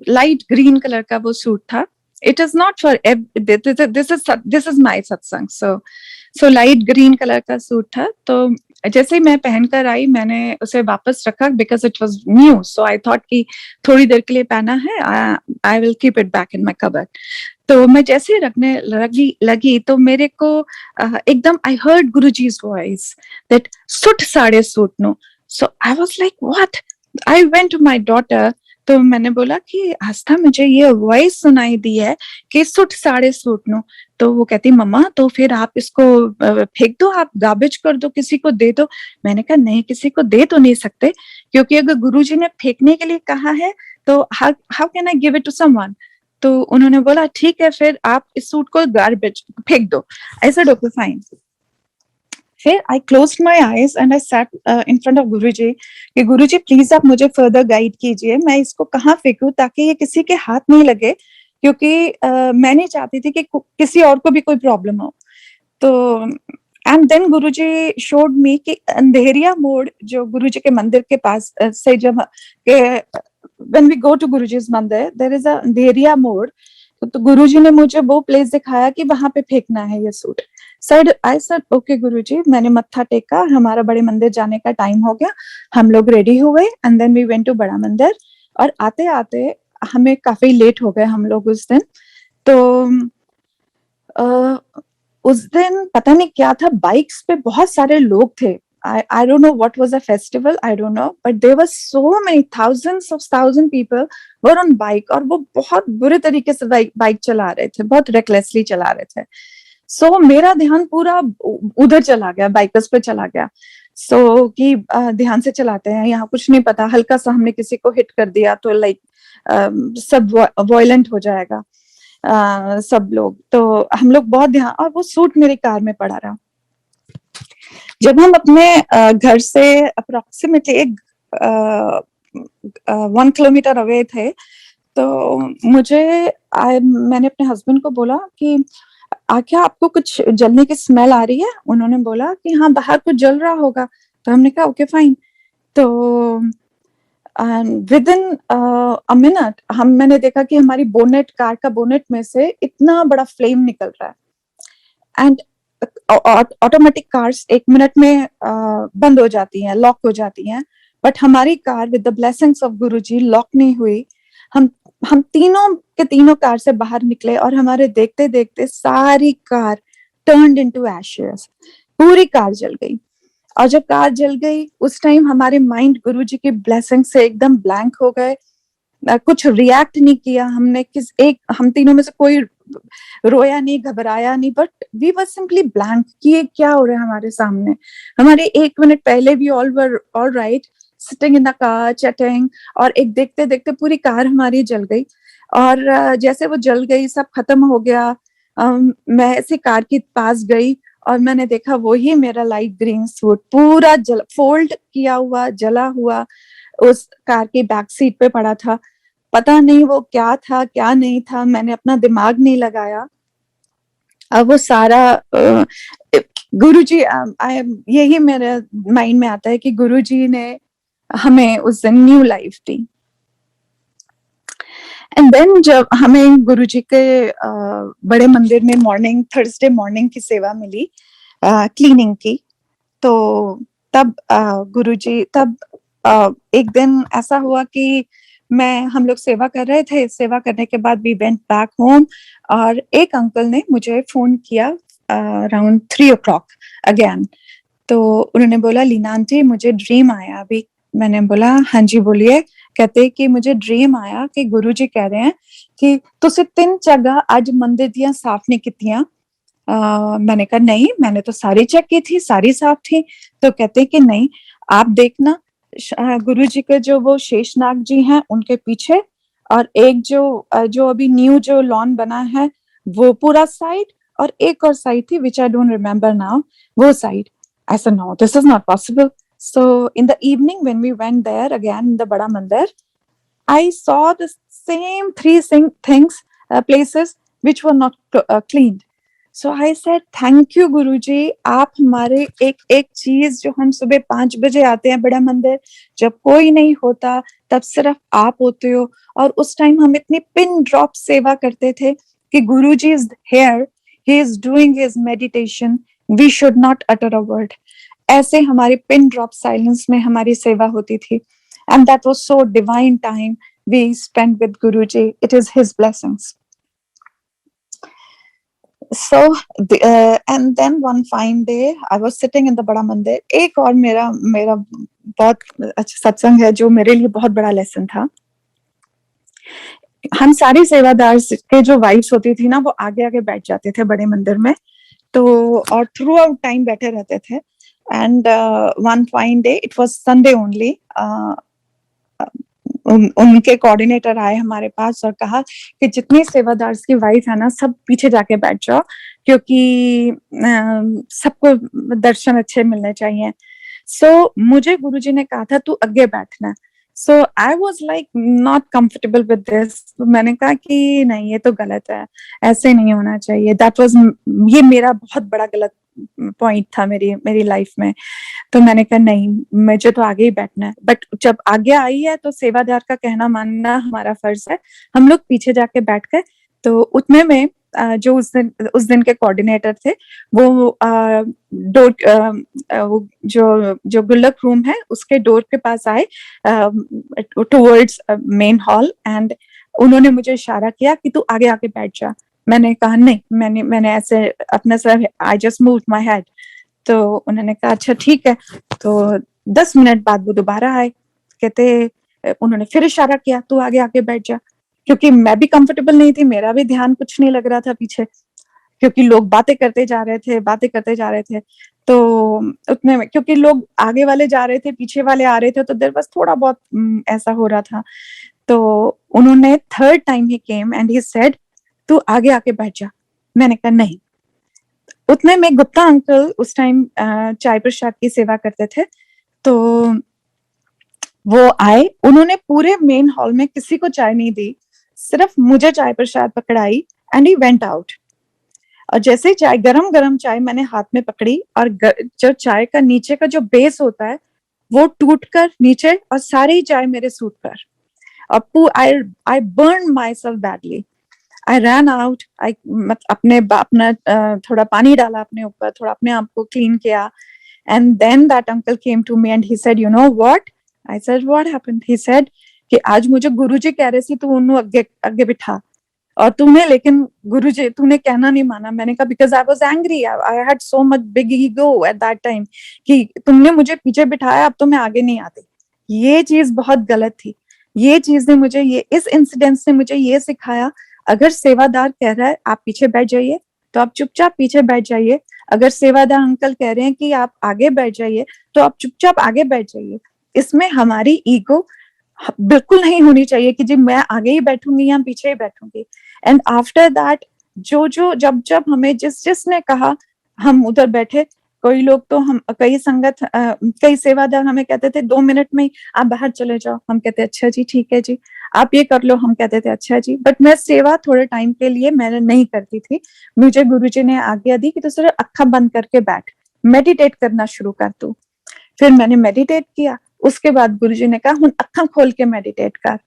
light green color ka wo suit tha. It is not for this is my satsang. So light green color का suit था. तो जैसे ही मैं पहनकर आई मैंने उसे वापस रखा because it was new. So I thought कि थोड़ी देर के लिए पहना है, I will keep it back in my cupboard. तो मैं जैसे ही रखने लगी तो मेरे को एकदम I heard Guruji's voice that सुट साड़े सूट नो. So I was like what. I went to my daughter. तो मैंने बोला कि आस्था मुझे ये वॉइस सुनाई दी है कि सुट साड़े सूट नो. तो वो कहती मम्मा तो फिर आप इसको फेंक दो, आप गार्बेज कर दो, किसी को दे दो. मैंने कहा नहीं, किसी को दे तो नहीं सकते, क्योंकि अगर गुरुजी ने फेंकने के लिए कहा है तो how can I give it to someone. तो उन्होंने बोला ठीक है, फिर आप इस सूट को गार्बेज फेंक दो. I said okay fine. फिर I closed my eyes and I sat in front of Guruji कि गुरुजी प्लीज आप मुझे फर्दर गाइड कीजिए, मैं इसको कहाँ फेंकूं ताकि ये किसी के हाथ नहीं लगे, क्योंकि मैं नहीं चाहती थी कि किसी और को भी कोई प्रॉब्लम हो. तो and then Guruji showed me कि अंधेरिया मोड़, जो गुरुजी के मंदिर के पास से जब when we go to Guruji's मंदिर there is a अंधेरिया मोड़. तो गुरुजी ने मुझे वो प्लेस दिखाया कि वहां पे फेंकना है ये सूट. आई सेड ओके गुरुजी. मैंने मत्था टेका, हमारा बड़े मंदिर जाने का टाइम हो गया, हम लोग रेडी हुए and then we went to बड़ा मंदिर. और आते आते हमें काफी लेट हो गए हम लोग उस दिन. तो उस दिन पता नहीं क्या था, बाइक्स पे बहुत सारे लोग थे. I don't know what was a festival, I don't know, but there were so many thousands people were on bike. और वो बहुत बुरे तरीके से बाइक चला रहे थे, बहुत recklessly चला रहे थे. So मेरा ध्यान पूरा उधर चला गया, बाइकर्स पे चला गया. So कि ध्यान से चलाते हैं, यहाँ कुछ नहीं पता, हल्का सा हमने किसी को हिट कर दिया तो लाइक सब वॉयलेंट हो जाएगा सब लोग. तो हम लोग बहुत ध्यान, और वो सूट मेरी कार में पड़ा रहा. जब हम अपने घर से अप्रोक्सीमेटली 1 किलोमीटर अवे थे, तो मैंने अपने हस्बैंड को बोला कि क्या आपको कुछ जलने की स्मेल आ रही है. उन्होंने बोला कि हाँ बाहर कुछ जल रहा होगा. तो हमने कहा ओके फाइन. तो विद इन अ मिनट मैंने देखा कि हमारी बोनेट, कार का बोनेट में से इतना बड़ा फ्लेम निकल रहा है. एंड ऑटोमेटिक कार्स 1 मिनट में बंद हो जाती हैं, लॉक हो जाती हैं, बट हमारी car with the blessings of Guruji lock नहीं हुई. हम तीनों के तीनों कार से बाहर निकले और हमारे देखते देखते सारी कार टर्न्ड इनटू एशेस. पूरी कार जल गई. और जब कार जल गई उस टाइम हमारे माइंड गुरुजी की ब्लेसिंग से एकदम ब्लैंक हो गए. कुछ रिएक्ट नहीं किया हमने. हम तीनों में से कोई रोया नहीं, घबराया नहीं, but we were simply blank कि ये क्या हो रहा है हमारे सामने. हमारे 1 मिनट पहले भी all were all right, sitting in the car chatting, और एक देखते देखते पूरी कार हमारी जल गई. और जैसे वो जल गई, सब खत्म हो गया, मैं ऐसे कार के पास गई और मैंने देखा वही मेरा लाइट ग्रीन सूट पूरा फोल्ड किया हुआ, जला हुआ उस कार की बैक सीट पे पड़ा था. पता नहीं वो क्या था क्या नहीं था, मैंने अपना दिमाग नहीं लगाया. अब वो सारा गुरुजी, यही मेरे माइंड में आता है कि गुरुजी ने हमें उस दिन न्यू लाइफ दी. एंड देन जब हमें गुरुजी के बड़े मंदिर में थर्सडे मॉर्निंग की सेवा मिली क्लीनिंग की. तो तब गुरुजी एक दिन ऐसा हुआ कि हम लोग सेवा कर रहे थे. सेवा करने के बाद वी वेंट बैक होम और एक अंकल ने मुझे फोन किया अराउंड 3 o'clock अगेन. तो उन्होंने बोला लीना आंटी मुझे ड्रीम आया अभी. मैंने बोला हाँ जी बोलिए. कहते कि मुझे ड्रीम आया कि गुरुजी कह रहे हैं कि तुसी 3 जगह आज मंदिर दियां साफ नहीं कीतियां. मैंने कहा नहीं, मैंने तो सारी चेक की थी, सारी साफ थी. तो कहते कि नहीं, आप देखना गुरुजी के जो वो शेषनाग जी हैं उनके पीछे, और एक जो अभी न्यू जो लॉन बना है वो पूरा साइड, और एक और साइड थी which I don't remember now, वो side. I said no, this is not possible. So in the evening when we went there again in the Bada Mandir, I saw the same three things, places which were not cleaned. So I said, thank you गुरुजी, आप हमारे एक एक चीज, जो हम सुबह 5 बजे आते हैं बड़ा मंदिर, जब कोई नहीं होता तब सिर्फ आप होते हो, और उस टाइम हम इतनी पिन ड्रॉप सेवा करते थे कि गुरुजी is here, he is doing his meditation, we should not utter a word. ऐसे हमारी पिन ड्रॉप साइलेंस में हमारी सेवा होती थी. And that was so divine time we spent with Guruji. It is his blessings. So, and then one fine day, I was sitting in the Bada Mandir. एक और मेरा बहुत अच्छा सत्संग है जो मेरे लिए बहुत बड़ा लेसन था. हम सारी सेवादार के जो वाइफ्स होती थी ना, वो आगे आगे बैठ जाते थे बड़े मंदिर में, तो और थ्रू आउट टाइम बैठे रहते थे. And one fine day, it was Sunday only. उनके कोऑर्डिनेटर आए हमारे पास और कहा कि जितनी सेवादार की वाइफ है ना, सब पीछे जाके बैठ जाओ, क्योंकि सबको दर्शन अच्छे मिलने चाहिए. सो मुझे गुरुजी ने कहा था तू आगे बैठना. So I was like not comfortable with this. मैंने कहा कि नहीं, ये तो गलत है, ऐसे नहीं होना चाहिए. दैट वाज, ये मेरा बहुत बड़ा गलत पॉइंट था मेरी लाइफ में. तो मैंने कहा नहीं, मुझे तो आगे ही बैठना है. बट जब आगे आई है तो सेवादार का कहना मानना हमारा फर्ज है. हम लोग पीछे जाके बैठ गए. तो उतने में जो उस दिन के कोऑर्डिनेटर थे, वो डोर, जो गुल्लक रूम है उसके डोर के पास आए टुवर्ड्स मेन हॉल, एंड उन्होंने मुझे इशारा किया कि तू आगे आके बैठ जा. मैंने कहा नहीं, मैंने ऐसे अपना sir, I just moved my head. तो उन्होंने कहा अच्छा ठीक है. तो 10 मिनट बाद वो दोबारा आए, कहते, उन्होंने फिर इशारा किया तू आगे आके बैठ जा. क्योंकि मैं भी कंफर्टेबल नहीं थी, मेरा भी ध्यान कुछ नहीं लग रहा था पीछे, क्योंकि लोग बातें करते जा रहे थे. तो उतने में, क्योंकि लोग आगे वाले जा रहे थे, पीछे वाले आ रहे थे, तो देयर वाज थोड़ा बहुत ऐसा हो रहा था. तो उन्होंने third time he came and he said तू आगे आके बैठ जा. मैंने कहा नहीं. उतने में गुप्ता अंकल उस टाइम चाय प्रसाद की सेवा करते थे, तो वो आए. उन्होंने पूरे मेन हॉल में किसी को चाय नहीं दी, सिर्फ मुझे चाय प्रसाद पकड़ाई, एंड ही वेंट आउट. और जैसे चाय, गरम गरम चाय मैंने हाथ में पकड़ी, और जो चाय का नीचे का जो बेस होता है वो टूटकर नीचे, और सारी चाय मेरे सूट पर. और I burn my self badly. I ran out. अपना थोड़ा पानी डाला अपने ऊपर, थोड़ा अपने आप को क्लीन किया. And then that uncle came to me and he said, you know what? I said what happened? He said कि आज मुझे गुरुजी कह रहे थे तू उन्हें आगे बिठा, और तूने, लेकिन गुरुजी तूने कहना नहीं माना. मैंने कहा because I was angry, I had so much big ego at that time कि तुमने मुझे पीछे बिठाया, अब तो मैं आगे नहीं आती. ये चीज बहुत गलत थी. ये चीज ने मुझे, इस इंसिडेंट ने मुझे ये सिखाया, अगर सेवादार कह रहा है आप पीछे बैठ जाइए, तो आप चुपचाप पीछे बैठ जाइए. अगर सेवादार अंकल कह रहे हैं कि आप आगे बैठ जाइए, तो आप चुपचाप आगे बैठ जाइए. इसमें हमारी ईगो बिल्कुल नहीं होनी चाहिए कि जी मैं आगे ही बैठूंगी या पीछे ही बैठूंगी. एंड आफ्टर दैट जब हमें जिसने कहा, हम उधर बैठे. कोई लोग तो हम, कई सेवादार हमें कहते थे 2 मिनट में ही आप बाहर चले जाओ. हम कहते अच्छा जी ठीक है जी, आप ये कर लो. हम कहते थे अच्छा जी. बट मैं सेवा थोड़े टाइम के लिए मैंने नहीं करती थी. मुझे गुरुजी ने आज्ञा दी कि तू सिर्फ अक्खा बंद करके बैठ, मेडिटेट करना शुरू कर तू. फिर मैंने मेडिटेट किया. उसके बाद गुरुजी ने कहा हुन अक्खा खोल के मेडिटेट कर.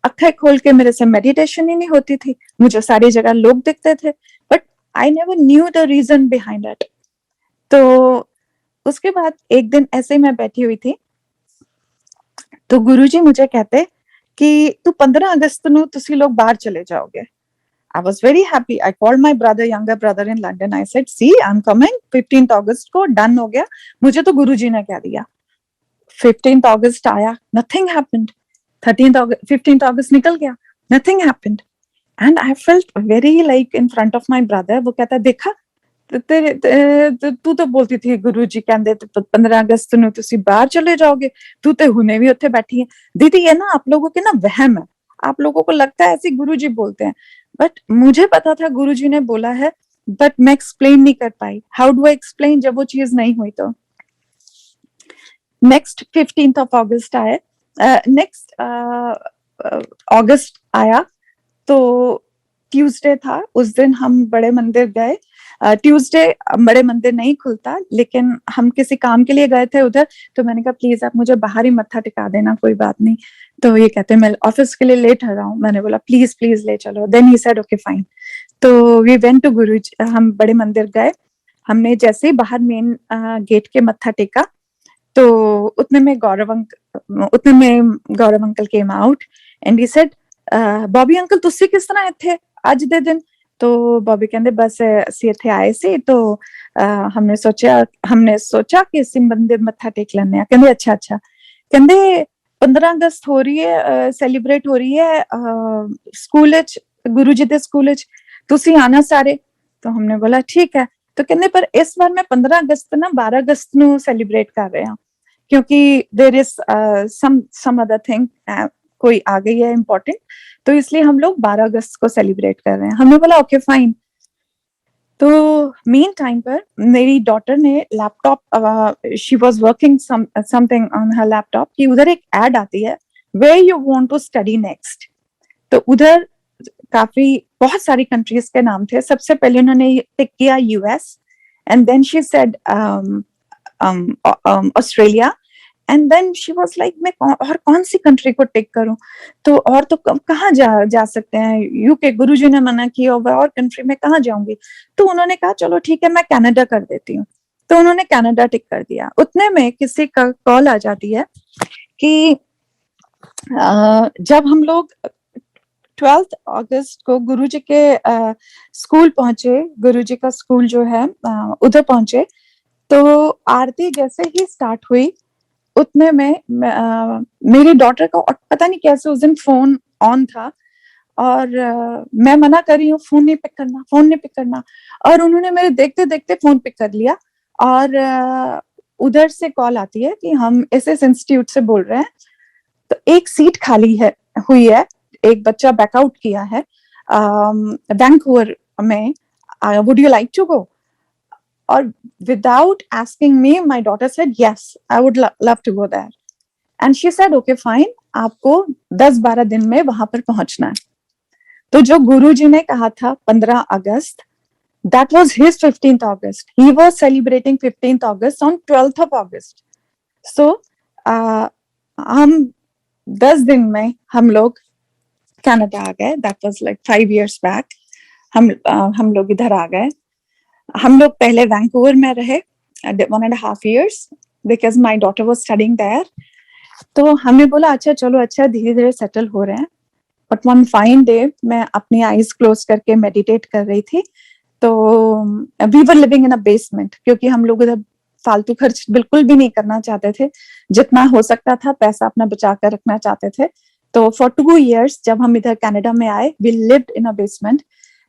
अक्खा खोल के मेरे से मेडिटेशन ही नहीं होती थी. मुझे सारी जगह लोग दिखते थे, but I never knew the reason behind it. तो उसके बाद एक दिन ऐसे मैं बैठी हुई थी, तो गुरुजी मुझे कहते कि तू 15 अगस्त ਨੂੰ ਤੁਸੀਂ लोग बाहर चले जाओगे. I was very happy. I called my younger brother in London. I said, see, I'm coming. 15th August को डन हो गया. मुझे तो गुरुजी ने कह दिया. 15th August आया, nothing happened. 15th August निकल गया, nothing happened. And I felt very like in front of my brother. वो कहता देखा, तू तो बोलती थी गुरुजी कहते 15 अगस्त ਨੂੰ ਤੁਸੀਂ बाहर चले जाओगे, तू तो हुने भी उत्थे बैठी है. दीदी ये ना आप लोगों के ना वहम है, आप लोगों को लगता है ऐसे गुरुजी बोलते हैं. बट मुझे पता था गुरुजी ने बोला है बट मैं एक्सप्लेन नहीं कर पाई. हाउ डू आई एक्सप्लेन जब वो चीज नहीं हुई? तो नेक्स्ट 15th ऑफ अगस्त आए, नेक्स्ट अगस्त आया तो ट्यूसडे था. उस दिन हम बड़े मंदिर गए. ट्यूसडे बड़े मंदिर नहीं खुलता, लेकिन हम किसी काम के लिए गए थे उधर. तो मैंने कहा प्लीज आप मुझे बाहर ही मत्था टिका देना, कोई बात नहीं. तो ये कहते मैं ऑफिस के लिए लेट हो रहा हूँ. मैंने बोला प्लीज प्लीज ले चलो. Then he said okay fine. तो वी वेंट टू गुरुजी. हम बड़े मंदिर गए. हमने जैसे ही बाहर मेन गेट के मत्था टेका तो उतने में Gaurav uncle came out and he said Bobby uncle तुसी किस तरह इत्थे ਅੱਜ ਦੇ ਦਿਨ? तो बॉबी कहते बस ਅਸੀਂ ਇੱਥੇ ਆਏ ਸੀ तो हमने सोचा कि ਅਸੀਂ मंदिर मत्था टेक लेने ਆ. कहते अच्छा अच्छा. कहते 15 अगस्त हो रही है, सेलिब्रेट हो रही है स्कूल गुरु जी दे स्कूल तुसी आना सारे. तो हमने बोला ठीक है. तो कहते पर इस बार मैं 15 अगस्त ना 12 अगस्त ਨੂੰ सेलिब्रेट कर रहे हैं क्योंकि there is some other thing, कोई आ गई है इम्पोर्टेंट, तो इसलिए हम लोग 12 अगस्त को सेलिब्रेट कर रहे हैं. हमने बोला ओके फाइन. तो मेन टाइम पर मेरी डॉटर ने laptop, she was working something on her laptop, कि उधर एक एड आती है where you want to study next. तो उधर काफी बहुत सारी कंट्रीज के नाम थे. सबसे पहले उन्होंने टिक किया US and then she said Australia and then she was like मैं और कौन सी कंट्री को टिक करूं? तो और तो कहाँ जा सकते हैं, यूके. गुरुजी ने मना किया और कंट्री में कहाँ जाऊंगी? तो उन्होंने कहा चलो ठीक है मैं कनाडा कर देती हूँ. तो उन्होंने कनाडा टिक कर दिया. उतने में किसी का कॉल आ जाती है कि जब हम लोग 12th अगस्त को गुरुजी के स्कूल पहुंचे, गुरुजी का स्कूल जो है उधर पहुंचे, तो आरती जैसे ही स्टार्ट हुई उतने में मेरी डॉटर का पता नहीं कैसे उस दिन फोन ऑन था और मैं मना कर रही हूँ फोन नहीं पिक करना. और उन्होंने मेरे देखते देखते फोन पिक कर लिया और उधर से कॉल आती है कि हम एसएस इंस्टीट्यूट से बोल रहे हैं, तो एक सीट खाली हुई है, एक बच्चा बैकआउट किया है वैंकूवर में, would you like to go? Or without asking me, my daughter said, yes, I would love to go there. And she said, okay, fine, आपको 10-12 दिन में वहां पर पहुंचना है. तो जो गुरुजी ने कहा था 15 अगस्त, that was his 15th August. He was celebrating 15th August on 12th of August. So, हम 10 दिन में हम लोग कनाडा आ गए. That was like 5 years back. हम लोग इधर आ गए. हम लोग पहले वैंकूवर में रहे 1.5 years because my daughter was studying there. तो हमने बोला अच्छा चलो अच्छा धीरे धीरे सेटल हो रहे हैं. बट वन फाइन डे मैं अपनी आईज क्लोज करके मेडिटेट कर रही थी. तो we were living in a basement क्योंकि हम लोग उधर फालतू खर्च बिल्कुल भी नहीं करना चाहते थे. जितना हो सकता था पैसा अपना बचा कर रखना चाहते थे. तो फॉर 2 years जब हम इधर कनाडा में आए, we lived in a basement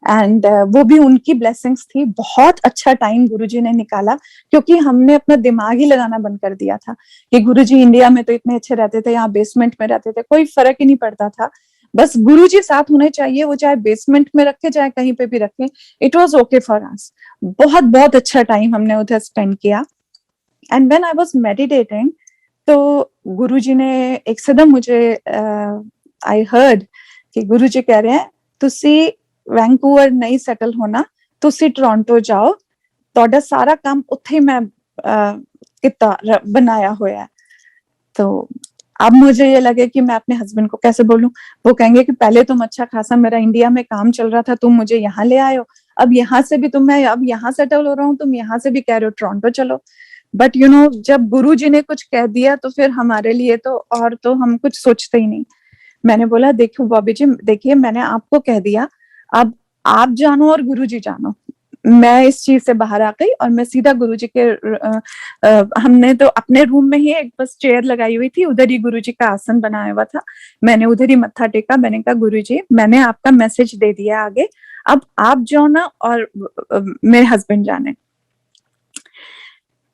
and वो भी उनकी ब्लेसिंग्स थी. बहुत अच्छा टाइम गुरुजी ने निकाला क्योंकि हमने अपना दिमाग ही लगाना बंद कर दिया था कि गुरुजी इंडिया में तो इतने अच्छे रहते थे, यहाँ बेसमेंट में रहते थे, कोई फर्क ही नहीं पड़ता था. बस गुरुजी साथ होने चाहिए, वो चाहे बेसमेंट में रखे चाहे कहीं पे भी रखे. It was okay for us. बहुत बहुत अच्छा टाइम हमने उधर स्पेंड किया. And when I was meditating तो गुरुजी ने एकदम मुझे आई हर्ड कि गुरुजी कह रहे हैं तुसी वैंकूवर नहीं सेटल होना, तुसी टोरंटो जाओ, ਤੁਹਾਡਾ सारा काम ਉੱਥੇ मैं किता बनाया हुआ है. तो अब मुझे ये लगे कि मैं अपने हस्बैंड को कैसे बोलूं. वो कहेंगे कि पहले तुम अच्छा खासा मेरा इंडिया में काम चल रहा था, तुम मुझे यहाँ ले आए हो, अब यहाँ से भी मैं अब यहाँ सेटल हो रहा हूँ, तुम यहाँ से भी कह रहे हो टोरंटो चलो. बट यू नो जब गुरु जी ने कुछ कह दिया तो फिर हमारे लिए तो हम कुछ सोचते ही नहीं. मैंने बोला देखो बॉबी जी, देखिए मैंने आपको कह दिया, अब आप जानो और गुरुजी जानो. मैं इस चीज से बाहर आ गई और मैं सीधा गुरुजी के हमने तो अपने रूम में ही एक बस चेयर लगाई हुई थी, उधर ही गुरुजी का आसन बनाया हुआ था. मैंने उधर ही मत्था टेका. मैंने कहा गुरुजी मैंने आपका मैसेज दे दिया आगे, अब आप जाओ ना और मेरे हस्बैंड जाने.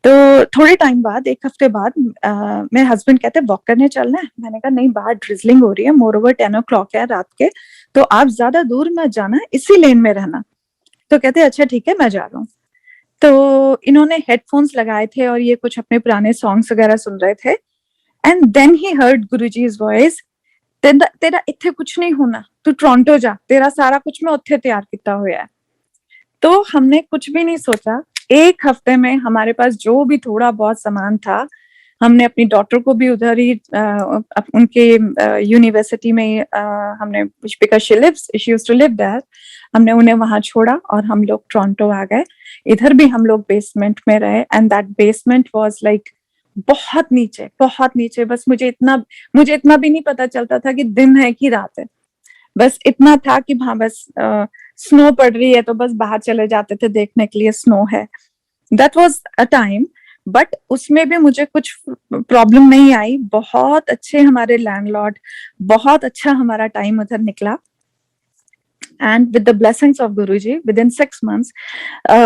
तो थोड़े टाइम बाद, 1 हफ्ते बाद मेरे हस्बैंड कहते वॉक करने चलना है. मैंने कहा नहीं, बाहर ड्रिजलिंग हो रही है, मोर ओवर 10 o'clock है रात के, तो आप ज्यादा दूर मत जाना, इसी लेन में रहना. तो कहते अच्छा ठीक है मैं जा रहा हूँ। तो इन्होंने हेडफोन्स लगाए थे और ये कुछ अपने पुराने सॉन्ग्स वगैरह सुन रहे थे। And then he heard Guruji's voice, तेरा इत्थे कुछ नहीं होना, तू टोरंटो जा, तेरा सारा कुछ मैं उत्थे तैयार किया हुआ है। तो हमने कुछ भी नहीं सोचा, एक हफ्ते में हमारे पास जो भी थोड़ा बहुत सामान था, हमने अपनी डॉटर को भी उधर ही उनके यूनिवर्सिटी में हमने, because she used to live there, हमने उन्हें वहां छोड़ा और हम लोग टोरंटो आ गए। इधर भी हम लोग बेसमेंट में रहे and that basement was like बहुत नीचे, बहुत नीचे। बस मुझे इतना भी नहीं पता चलता था कि दिन है कि रात है। बस इतना था कि हाँ बस स्नो पड़ रही है तो बस बाहर चले जाते थे देखने के लिए स्नो है। That was a time, but उसमें भी मुझे कुछ प्रॉब्लम नहीं आई। बहुत अच्छे हमारे लैंडलॉर्ड, बहुत अच्छा हमारा टाइम उधर निकला। And with the blessings of Guruji with in 6 months,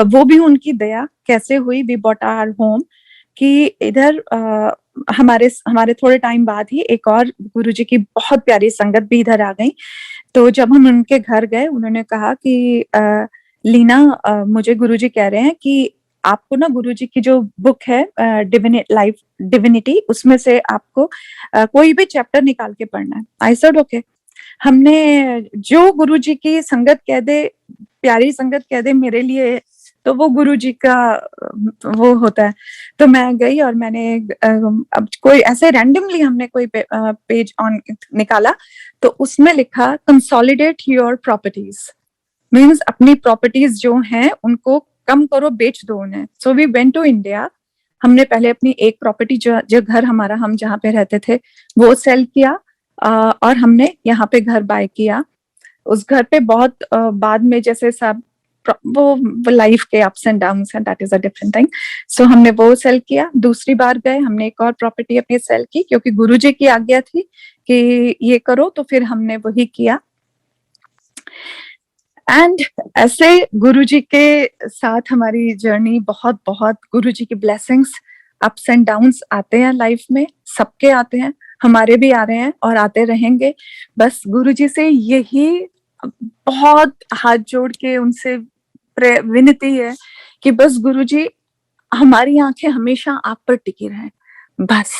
वो भी उनकी दया कैसे हुई, वी बॉट आवर होम, कि इधर हमारे थोड़े टाइम बाद ही एक और गुरुजी की बहुत प्यारी संगत भी इधर आ गई। तो जब हम उनके घर गए, उन्होंने कहा कि लीना, मुझे गुरुजी कह रहे हैं कि आपको ना गुरुजी की जो बुक है लाइफ डिविनिटी, उसमें से आपको कोई भी चैप्टर निकाल के पढ़ना है। आई सेड ओके। हमने जो गुरुजी की संगत कह दे, प्यारी संगत कह दे मेरे लिए, तो वो गुरुजी का वो होता है। तो मैं गई और मैंने अब कोई ऐसे रैंडमली हमने कोई पेज ऑन निकाला, तो उसमें लिखा कंसोलिडेट योर प्रॉपर्टीज, मीन्स अपनी प्रॉपर्टीज जो हैं उनको कम करो, बेच दो उन्हें। So we went to India. हमने पहले अपनी एक प्रॉपर्टी जो घर हमारा, हम जहाँ पे रहते थे, वो सेल किया और हमने यहाँ पे घर बाय किया। उस घर पे बहुत बाद में जैसे सब वो लाइफ के अप्स एंड डाउन्स हैं, that is a different thing. So हमने वो सेल किया। दूसरी बार गए, हमने एक और प्रॉपर्टी अपनी सेल की, क्योंकि गुरुजी की आज्ञा थी कि ये करो, तो फिर हमने वही किया। एंड ऐसे गुरुजी के साथ हमारी जर्नी, बहुत बहुत गुरुजी की ब्लेसिंग्स, अप्स एंड डाउन्स आते हैं लाइफ में, सबके आते हैं, हमारे भी आ रहे हैं और आते रहेंगे। बस गुरुजी से यही बहुत हाथ जोड़ के उनसे विनती है कि बस गुरुजी हमारी आंखें हमेशा आप पर टिकी रहें। बस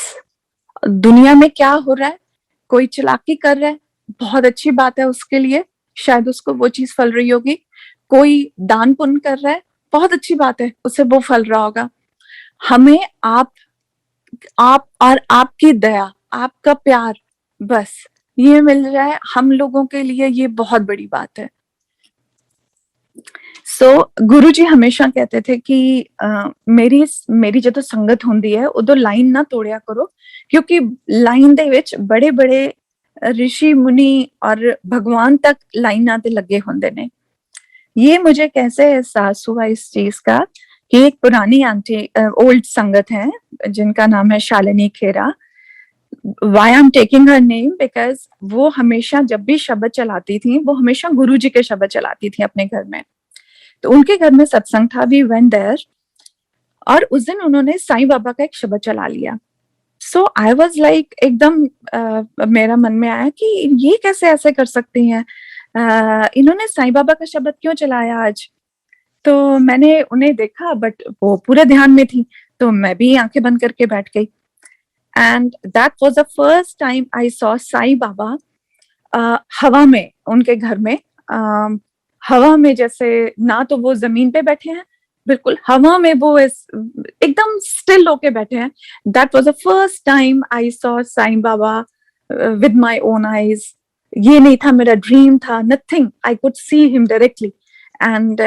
दुनिया में क्या हो रहा है, कोई चालाकी कर रहा है, बहुत अच्छी बात है उसके लिए, शायद उसको वो चीज फल रही होगी। कोई दान पुण्य कर रहा है, बहुत अच्छी बात है, उसे वो फल रहा होगा। हमें आप और आपकी दया, आपका प्यार, बस ये मिल जाए हम लोगों के लिए, ये बहुत बड़ी बात है। गुरुजी हमेशा कहते थे कि मेरी जो संगत होंदी है उदो लाइन ना तोड़िया करो, क्योंकि लाइन दे विच बड़े बड़े ऋषि मुनि और भगवान तक लाइना ते लगे होंदे ने। ये मुझे कैसे एहसास हुआ इस चीज का कि एक पुरानी आंटी, ओल्ड संगत है जिनका नाम है शालिनी खेरा। Why I'm taking her name? Because वो हमेशा जब भी शब्द चलाती थी, वो हमेशा गुरुजी के शब्द चलाती थी अपने घर में। तो उनके घर में सत्संग था, वी वेंट देयर, और उस दिन उन्होंने साईं बाबा का एक शब्द चला लिया। सो आई वाज लाइक, एकदम मेरा मन में आया कि ये कैसे ऐसे कर सकती हैं, इन्होंने साईं बाबा का शब्द क्यों चलाया आज। तो मैंने उन्हें देखा, बट वो पूरे ध्यान में थी, तो मैं भी आंखें बंद करके बैठ गई। And that was the first time I saw Sai Baba हवा में, उनके घर में हवा में, जैसे ना तो वो जमीन पे बैठे हैं, बिल्कुल हवा में वो एकदम स्टिल होके बैठे हैं। That was the first time I saw Sai Baba with my own eyes. ये नहीं था मेरा ड्रीम था, nothing, I could see him directly. And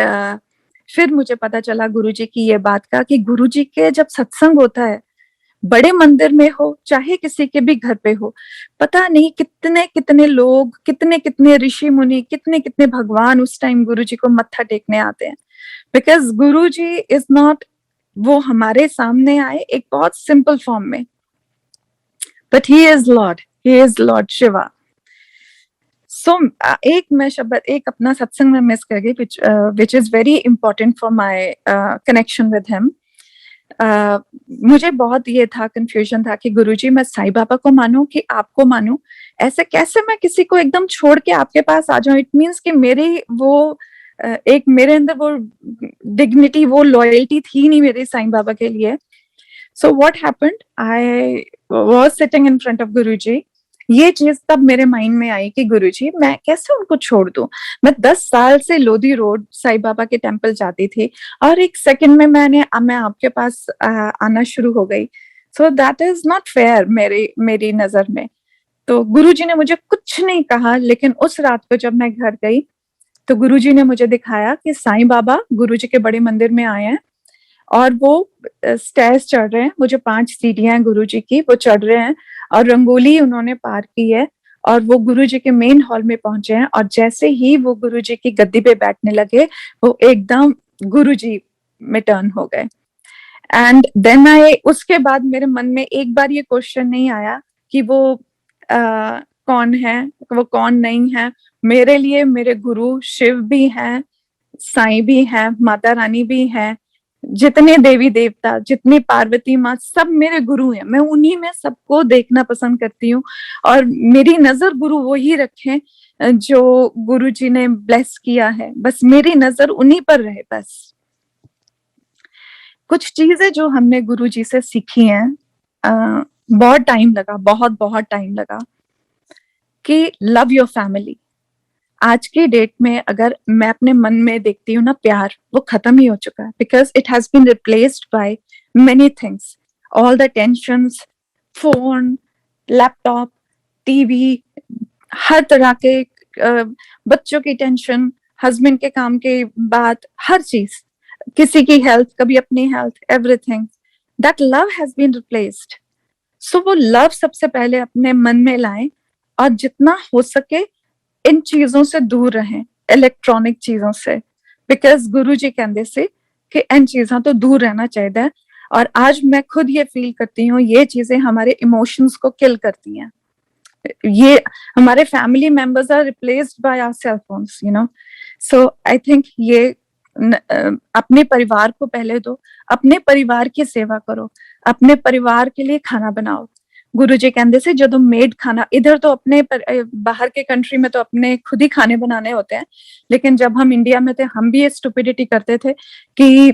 फिर मुझे पता चला गुरुजी की ये बात का, कि गुरुजी के जब सत्संग होता है, बड़े मंदिर में हो चाहे किसी के भी घर पे हो, पता नहीं कितने कितने लोग, कितने कितने ऋषि मुनि, कितने कितने भगवान उस टाइम गुरुजी को मत्था टेकने आते हैं। बिकॉज गुरुजी इज नॉट, वो हमारे सामने आए एक बहुत सिंपल फॉर्म में, but he is lord Shiva. So एक मैं शब्द, एक अपना सत्संग में मिस कर गई, which is very important for my connection with him. मुझे बहुत ये था, कंफ्यूजन था कि गुरुजी मैं साईं बाबा को मानूं कि आपको मानूं, ऐसे कैसे मैं किसी को एकदम छोड़ के आपके पास आ जाऊं। इट मीन्स कि मेरी वो एक मेरे अंदर वो डिग्निटी, वो लॉयल्टी थी नहीं मेरे साईं बाबा के लिए. So what happened, I was sitting in front of Guruji. ये चीज तब मेरे माइंड में आई कि गुरुजी मैं कैसे उनको छोड़ दूं. मैं 10 साल से लोधी रोड साईं बाबा के टेम्पल जाती थी और एक सेकंड में मैं आपके पास आना शुरू हो गई. So that is not fair मेरी नजर में. तो गुरुजी ने मुझे कुछ नहीं कहा, लेकिन उस रात को जब मैं घर गई तो गुरुजी ने मुझे दिखाया कि साईं बाबा गुरुजी के बड़े मंदिर में आए हैं और वो स्टेयर्स चढ़ रहे हैं. मुझे 5 सीढ़ियां हैं गुरुजी की, वो चढ़ रहे हैं और रंगोली उन्होंने पार की है और वो गुरुजी के मेन हॉल में पहुंचे हैं. और जैसे ही वो गुरुजी की गद्दी पे बैठने लगे, वो एकदम गुरुजी में टर्न हो गए. एंड देन उसके बाद मेरे मन में एक बार ये क्वेश्चन नहीं आया कि वो कौन है, वो कौन नहीं है. मेरे लिए मेरे गुरु शिव भी हैं, साईं भी हैं, माता रानी भी हैं, जितने देवी देवता, जितनी पार्वती माँ, सब मेरे गुरु हैं. मैं उन्हीं में सबको देखना पसंद करती हूँ और मेरी नजर गुरु वो ही रखें जो गुरु जी ने ब्लेस किया है. बस मेरी नजर उन्हीं पर रहे. बस कुछ चीजें जो हमने गुरु जी से सीखी हैं, बहुत टाइम लगा, बहुत बहुत टाइम लगा कि लव योर फैमिली. आज की डेट में अगर मैं अपने मन में देखती हूँ ना, प्यार वो खत्म ही हो चुका है. Because it has been replaced by many things. All the tensions, phone, laptop, TV, हर तरह के बच्चों की टेंशन, हस्बैंड के काम के बात, हर चीज, किसी की हेल्थ, कभी अपनी health, everything. That love has been replaced. So वो लव सबसे पहले अपने मन में लाएं और जितना हो सके इन चीजों से दूर रहें, इलेक्ट्रॉनिक चीजों से. बिकॉज गुरु जी कहते से कि इन चीजों तो दूर रहना चाहिए. और आज मैं खुद ये फील करती हूँ, ये चीजें हमारे इमोशंस को किल करती हैं. ये हमारे family members are replaced by our cell phones, you know. So I think ये अपने परिवार को पहले दो, अपने परिवार की सेवा करो, अपने परिवार के लिए खाना बनाओ. गुरु जी कहते से जो मेड खाना, इधर तो अपने बाहर के कंट्री में तो अपने खुद ही खाने बनाने होते हैं, लेकिन जब हम इंडिया में थे हम भी ये स्टुपिडिटी करते थे कि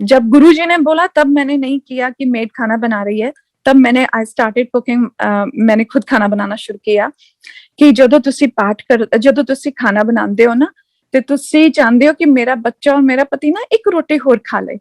जब गुरु जी ने बोला तब मैंने नहीं किया कि मेड खाना बना रही है. तब मैंने आई स्टार्टेड कुकिंग, मैंने खुद खाना बनाना शुरू किया कि ਜਦੋਂ ਤੁਸੀਂ ਖਾਣਾ बनाते हो ना, ਤੇ ਤੁਸੀਂ ਚਾਹੁੰਦੇ हो कि मेरा बच्चा और मेरा पति ना एक रोटी होर खा ले.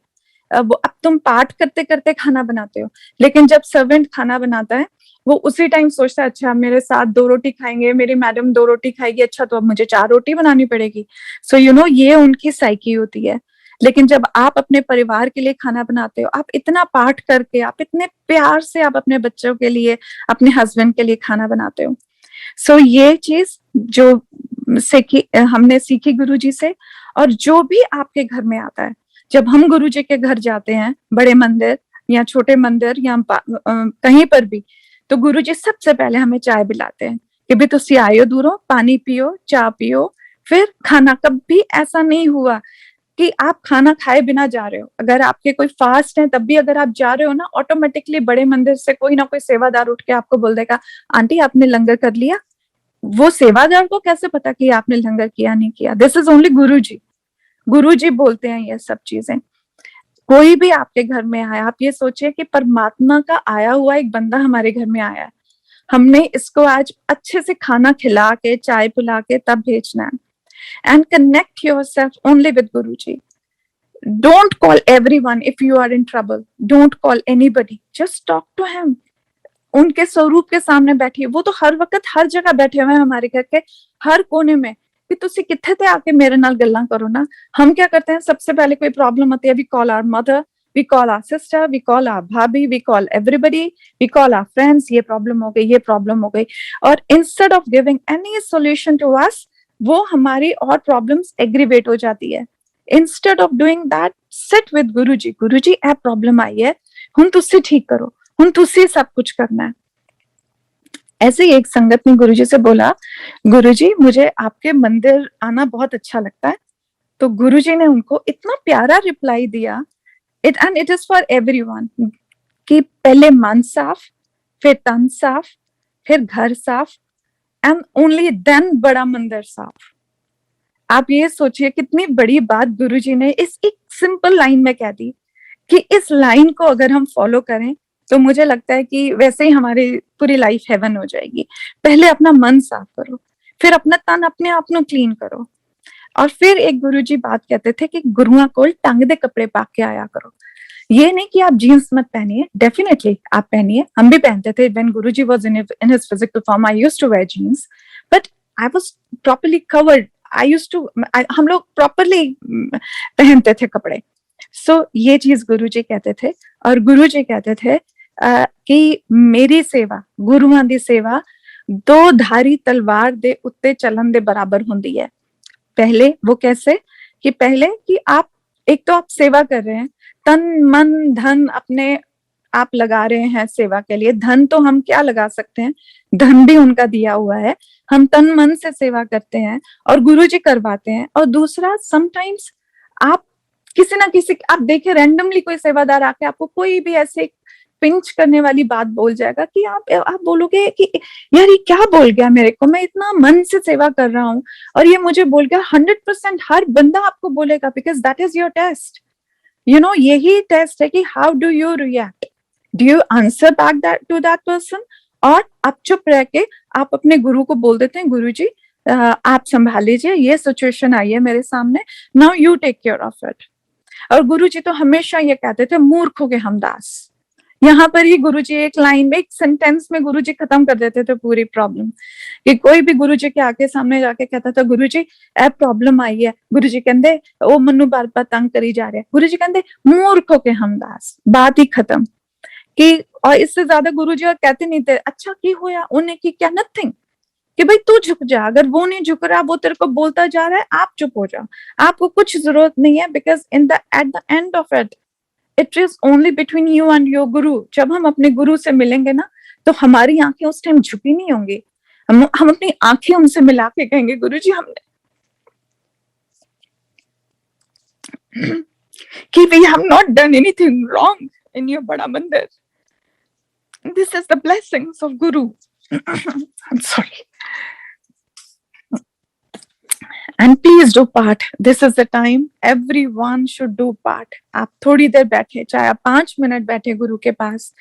अब तुम पाठ करते करते खाना बनाते हो, लेकिन जब सर्वेंट खाना बनाता है वो उसी टाइम सोचता है अच्छा मेरे साथ 2 रोटी खाएंगे, मेरी मैडम 2 रोटी खाएगी, अच्छा तो अब मुझे 4 रोटी बनानी पड़ेगी. सो यू नो ये उनकी साइकी होती है. लेकिन जब आप अपने परिवार के लिए खाना बनाते हो, आप इतना पाठ करके, आप इतने प्यार से आप अपने बच्चों के लिए, अपने हस्बैंड के लिए खाना बनाते हो. सो ये चीज जो हमने सीखी गुरु जी से. और जो भी आपके घर में आता है, जब हम गुरु जी के घर जाते हैं, बड़े मंदिर या छोटे मंदिर या कहीं पर भी, तो गुरु जी सबसे पहले हमें चाय पिलाते हैं कि भी तुसी आयो दूरों, पानी पियो, चाय पियो, फिर खाना. कभी ऐसा नहीं हुआ कि आप खाना खाए बिना जा रहे हो. अगर आपके कोई फास्ट है तब भी अगर आप जा रहे हो ना, ऑटोमेटिकली बड़े मंदिर से कोई ना कोई सेवादार उठ के आपको बोल देगा आंटी आपने लंगर कर लिया. वो सेवादार को कैसे पता कि आपने लंगर किया नहीं किया? दिस इज ओनली गुरु जी. गुरु जी बोलते हैं ये सब चीजें. कोई भी आपके घर में आया, आप ये सोचिए कि परमात्मा का आया हुआ एक बंदा हमारे घर में आया है. हमने इसको आज अच्छे से खाना खिला के, चाय पिला के तब भेजना है. And connect yourself only with Guruji. Don't call everyone if you are in trouble. Don't call anybody. Just talk to him. उनके स्वरूप के सामने बैठिए. वो तो हर वक्त हर जगह बैठे हुए हैं, हमारे घर के हर कोने में. कि तुसी किथे थे आके मेरे नाल गल्लां करो ना. हम क्या करते हैं, सबसे पहले कोई प्रॉब्लम आती है, we call our mother, we call our sister, we call our भाभी, we call everybody, we call our friends. ये प्रॉब्लम हो गई, ये प्रॉब्लम हो गई. और instead of giving any solution to us, वो हमारी और प्रॉब्लम्स एग्रीवेट हो जाती है. Instead of doing that, sit with Guruji. Guruji ए प्रॉब्लम आई है, हुन तुसी ठीक करो, हुन तुसी सब कुछ करना है. ऐसे ही एक संगत ने गुरुजी से बोला, गुरुजी मुझे आपके मंदिर आना बहुत अच्छा लगता है. तो गुरुजी ने उनको इतना प्यारा रिप्लाई दिया, and it is for everyone, कि पहले मन साफ, फिर तन साफ, फिर घर साफ, and only then बड़ा मंदिर साफ. आप ये सोचिए कितनी बड़ी बात गुरुजी ने इस एक सिंपल लाइन में कह दी, कि इस लाइन को अगर हम फॉलो करें तो मुझे लगता है कि वैसे ही हमारी पूरी लाइफ हेवन हो जाएगी। पहले अपना मन साफ करो, फिर अपना तन अपने आप को क्लीन करो, और फिर एक गुरुजी बात कहते थे कि गुरुआ को टंग दे कपड़े पा के आया करो। ये नहीं कि आप जीन्स मत पहनिए, डेफिनेटली आप पहनिए, हम भी पहनते थे। When Guruji was in his physical form I used to wear jeans, but I was properly covered. I used to, हम लोग प्रॉपर्ली पहनते थे कपड़े। सो ये चीज गुरुजी कहते थे, और गुरुजी कहते थे कि मेरी सेवा, गुरुआं दी सेवा दो धारी तलवार दे उत्ते चलन दे बराबर हुंदी है। पहले वो कैसे, कि पहले कि आप एक तो आप सेवा कर रहे हैं, तन मन धन अपने आप लगा रहे हैं सेवा के लिए। धन तो हम क्या लगा सकते हैं, धन भी उनका दिया हुआ है, हम तन मन से सेवा करते हैं और गुरुजी करवाते हैं। और दूसरा, समटाइम्स आप किसी ना किसी, आप देखिए रैंडमली कोई सेवादार आके आपको कोई भी ऐसे पिंच करने वाली बात बोल जाएगा कि आप बोलोगे कि यार ये क्या बोल गया मेरे को, मैं इतना मन से सेवा कर रहा हूँ और ये मुझे बोल गया। 100% हर बंदा आपको बोलेगा, because that is your test. You know, यही टेस्ट है कि how do you react, do you answer back that to that person, और आप चुप रह के आप अपने गुरु को बोल देते हैं, गुरु जी आप संभाल लीजिए, ये सिचुएशन आई है मेरे सामने, now you take care of it. और गुरुजी तो हमेशा ये कहते थे, मूर्खों के हमदास। यहाँ पर ही गुरुजी एक लाइन में, एक सेंटेंस में गुरुजी खत्म कर देते थे पूरी प्रॉब्लम। कि कोई भी गुरुजी के आगे सामने जाके कहता था, गुरुजी ए प्रॉब्लम आई है, गुरुजी कहते ओ मनु बार बार तंग करी जा रहे हैं, गुरुजी कहते मूर्खों के हमदास, बात ही खत्म। कि और इससे ज्यादा गुरुजी और कहते नहीं थे, अच्छा की होया उन्हें की क्या, नथिंग, कि भाई तू झुक जा, अगर वो नहीं झुक रहा, वो तेरे को बोलता जा रहा है, आप चुप हो जाओ, आपको कुछ जरूरत नहीं है। Because at the end of it, it is only between you and your गुरु। जब हम अपने गुरु से मिलेंगे ना, तो हमारी आंखें उस टाइम झुकी नहीं होंगी, हम अपनी आंखें उनसे मिला के कहेंगे, गुरु जी हमने कि we have not done anything wrong in your Bada Mandir, this is the blessings of Guru. I'm sorry. And please do part. This is the time everyone should do part. आप थोड़ी देर बैठे, चाहे आप 5 मिनट बैठे गुरु के पास,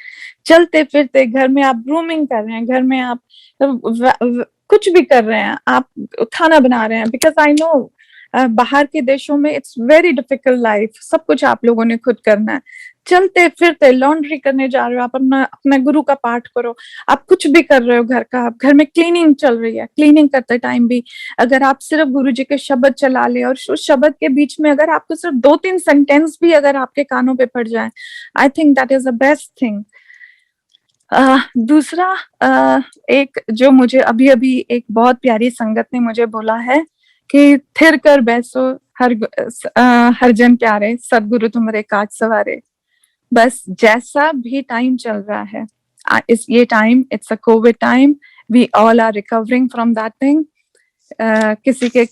चलते फिरते, घर में आप ग्रूमिंग कर रहे हैं, घर में आप कुछ भी कर रहे हैं, आप खाना बना रहे हैं, बिकॉज आई नो बाहर के देशों में इट्स वेरी डिफिकल्ट लाइफ, सब कुछ आप लोगों ने खुद करना है। चलते फिरते लॉन्ड्री करने जा रहे हो, आप अपना गुरु का पाठ करो, आप कुछ भी कर रहे हो घर का, आप घर में क्लीनिंग चल रही है, क्लीनिंग करते टाइम भी अगर आप सिर्फ गुरु जी के शब्द चला ले, और उस शब्द के बीच में अगर आपको सिर्फ 2-3 सेंटेंस भी अगर आपके कानों पे पड़ जाए, I think that is the best thing. दूसरा, एक जो मुझे अभी अभी एक बहुत प्यारी संगत ने मुझे बोला है कि थिर कर बैसो हर जन प्यारे, सदगुरु तुम्हारे काज सवारे। बस जैसा भी टाइम चल रहा है, ये time, it's a covid time, we all are recovering from that thing. किसी के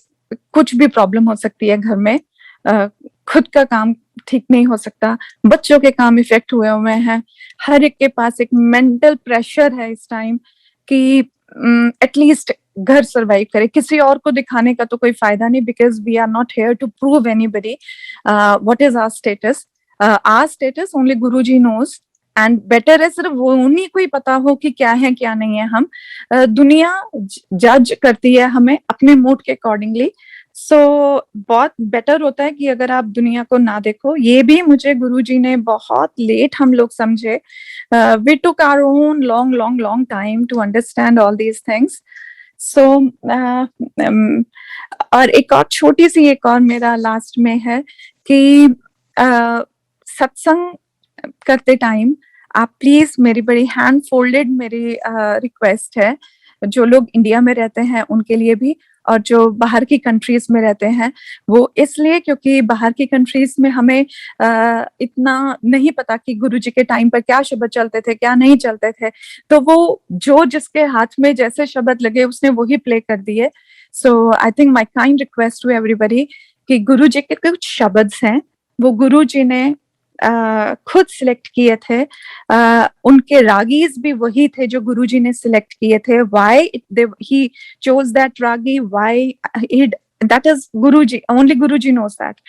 कुछ भी प्रॉब्लम हो सकती है घर में, खुद का काम ठीक नहीं हो सकता, बच्चों के काम इफेक्ट हुए हैं, हर एक के पास एक मेंटल प्रेशर है इस टाइम कि एटलीस्ट घर सरवाइव करे। किसी और को दिखाने का तो कोई फायदा नहीं, because we are not here to prove anybody what is our status. Our status only Guruji knows, and better है सिर्फ वो उन्हीं को ही पता हो कि क्या है क्या नहीं है। हम दुनिया जज करती है हमें अपने मूड के अकॉर्डिंगली। सो बहुत बेटर होता है कि अगर आप दुनिया को ना देखो। ये भी मुझे गुरुजी ने बहुत लेट हम लोग समझे, we took our own long time to understand all these things. So और एक और छोटी सी एक और मेरा लास्ट में है कि सत्संग करते टाइम आप प्लीज, मेरी बड़ी हैंड फोल्डेड मेरी रिक्वेस्ट है, जो लोग इंडिया में रहते हैं उनके लिए भी, और जो बाहर की कंट्रीज में रहते हैं वो इसलिए क्योंकि बाहर की कंट्रीज में हमें इतना नहीं पता कि गुरुजी के टाइम पर क्या शब्द चलते थे क्या नहीं चलते थे, तो वो जो जिसके हाथ में जैसे शब्द लगे उसने वही प्ले कर दिए। So I think my kind request to everybody कि गुरुजी के कुछ शब्द हैं वो गुरुजी ने खुद सिलेक्ट किए थे, उनके रागीज भी वही थे जो गुरुजी ने सिलेक्ट किए थे। Why he chose that ragi, why that is Guruji, only Guruji knows that.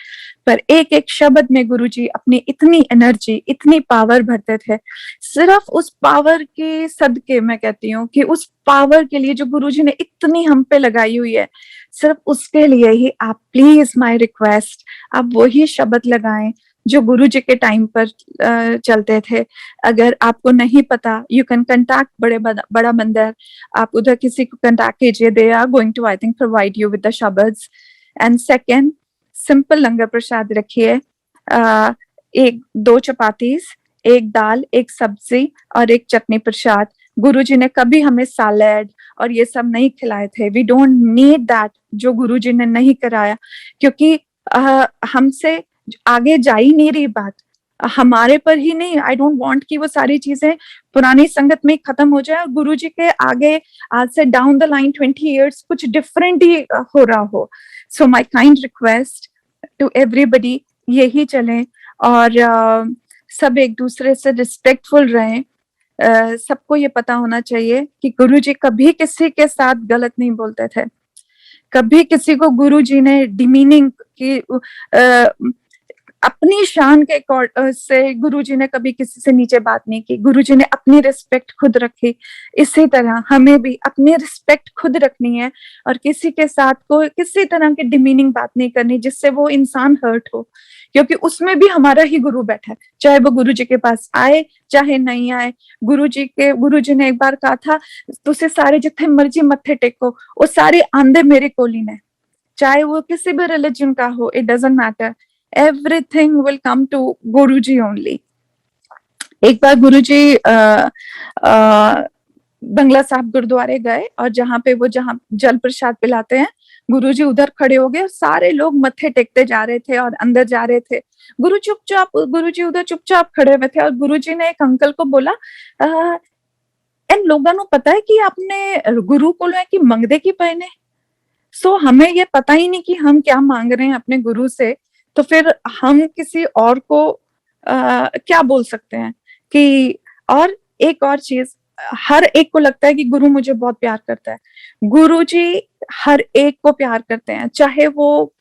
पर एक एक शब्द में गुरुजी अपनी इतनी एनर्जी, इतनी पावर भरते थे। सिर्फ उस पावर के सदके मैं कहती हूँ कि उस पावर के लिए जो गुरुजी ने इतनी हम पे लगाई हुई है, सिर्फ उसके लिए ही आप प्लीज, माय रिक्वेस्ट, आप वही शब्द लगाएं जो गुरुजी के टाइम पर चलते थे। अगर आपको नहीं पता, यू कैन कंटैक्ट बड़ा बंदर, आप उधर किसी को कंटैक्ट कीजिए, they are going to I think provide you with the शब्द्स। And second, simple langar prasad रखिए, एक 2 चपातीस, एक दाल, एक सब्जी और एक चटनी प्रसाद। गुरुजी ने कभी हमें सैलेड और ये सब नहीं खिलाए थे। वी डोंट नीड दैट, जो गुरुजी ने नहीं कराया, क्योंकि हमसे आगे जा ही नहीं रही बात, हमारे पर ही नहीं। आई डोंट वांट कि वो सारी चीजें पुरानी संगत में खत्म हो जाए और गुरुजी के आगे आज से डाउन द लाइन 20 इयर्स कुछ डिफरेंट ही हो रहा हो। So my kind request to everybody, यही चलें और सब एक दूसरे से रिस्पेक्टफुल रहें। सबको ये पता होना चाहिए कि गुरुजी कभी किसी के साथ गलत नहीं बोलते थे, कभी किसी को गुरुजी ने डिमीनिंग की अपनी शान के से गुरुजी ने कभी किसी से नीचे बात नहीं की। गुरुजी ने अपनी रिस्पेक्ट खुद रखी। इसी तरह हमें भी अपनी रिस्पेक्ट खुद रखनी है और किसी के साथ को किसी तरह की डिमीनिंग बात नहीं करनी जिससे वो इंसान हर्ट हो, क्योंकि उसमें भी हमारा ही गुरु बैठा है, चाहे वो गुरुजी के पास आए चाहे नहीं आए। गुरुजी ने एक बार कहा था, तुसे सारे जितने मर्जी मत्थे टेको, वो सारे आंदे मेरे कोली ने, चाहे वो किसी भी रिलीजन का हो, it doesn't matter, everything will come to Guruji only। एक बार गुरुजी बंगला साहब गुरुद्वारे गए और जहाँ जल प्रसाद पिलाते हैं, गुरुजी उधर खड़े हो गए, सारे लोग मत्थे टेकते जा रहे थे और अंदर जा रहे थे। गुरुजी उधर चुपचाप खड़े हुए थे और गुरुजी ने एक अंकल को बोला, इन लोगों को पता है कि आपने गुरु को है कि मंगदे की पहने, सो हमें ये पता ही नहीं कि हम क्या मांग रहे हैं अपने गुरु से, तो फिर हम किसी और को क्या बोल सकते हैं कि। और एक और चीज, हर एक को लगता है कि गुरु मुझे बहुत प्यार करता है। गुरुजी हर एक को प्यार करते हैं, चाहे वो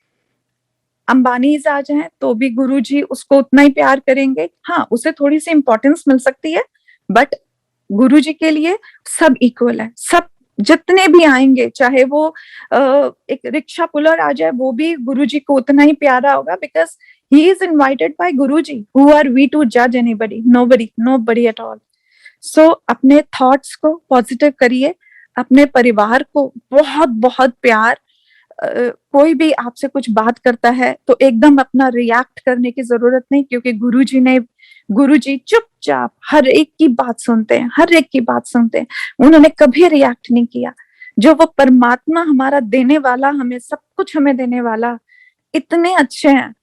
अंबानीज आ जाए तो भी गुरुजी उसको उतना ही प्यार करेंगे। हाँ, उसे थोड़ी सी इंपॉर्टेंस मिल सकती है, बट गुरुजी के लिए सब इक्वल है। सब जितने भी आएंगे, चाहे वो एक रिक्शा पुलर आ जाए, वो भी गुरुजी को उतना ही प्यारा होगा, because he is invited by Guruji. Who are we to जज anybody? Nobody at all. So अपने थॉट्स को पॉजिटिव करिए, अपने परिवार को बहुत बहुत प्यार। कोई भी आपसे कुछ बात करता है तो एकदम अपना रिएक्ट करने की जरूरत नहीं, क्योंकि गुरुजी चुपचाप हर एक की बात सुनते हैं, उन्होंने कभी रिएक्ट नहीं किया। जो वो परमात्मा हमारा देने वाला, हमें सब कुछ हमें देने वाला, इतने अच्छे हैं।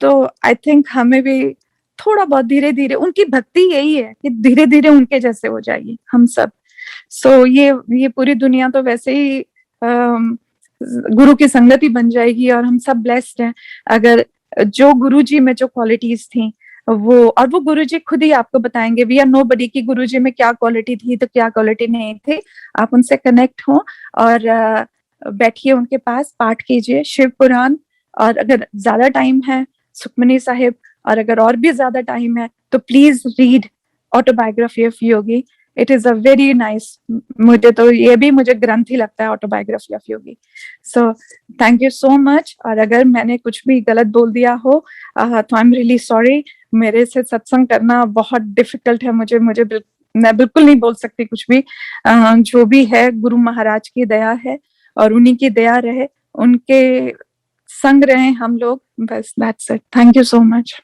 तो आई थिंक हमें भी थोड़ा बहुत धीरे धीरे, उनकी भक्ति यही है कि धीरे धीरे उनके जैसे हो जाइए हम सब। सो ये पूरी दुनिया तो वैसे ही गुरु की संगत ही बन जाएगी और हम सब ब्लेस्ड हैं अगर जो गुरुजी में जो क्वालिटीज थी वो गुरुजी खुद ही आपको बताएंगे। वी आर नोबडी कि गुरुजी में क्या क्वालिटी थी तो क्या क्वालिटी नहीं थी। आप उनसे कनेक्ट हो और बैठिए उनके पास, पाठ कीजिए शिव पुराण, और अगर ज्यादा टाइम है सुखमनी साहिब, और अगर और भी ज्यादा टाइम है तो please read autobiography of Yogi. It is a very nice, मुझे ग्रंथ ही लगता है autobiography of Yogi. So thank you so much. और अगर मैंने कुछ भी गलत बोल दिया हो तो आई एम रियली सॉरी। मेरे से सत्संग करना बहुत डिफिकल्ट है, मैं बिल्कुल नहीं बोल सकती कुछ भी। जो भी है गुरु महाराज की दया है और उन्हीं की दया रहे, उनके संग रहे हम लोग, बस that's it. Thank you so much.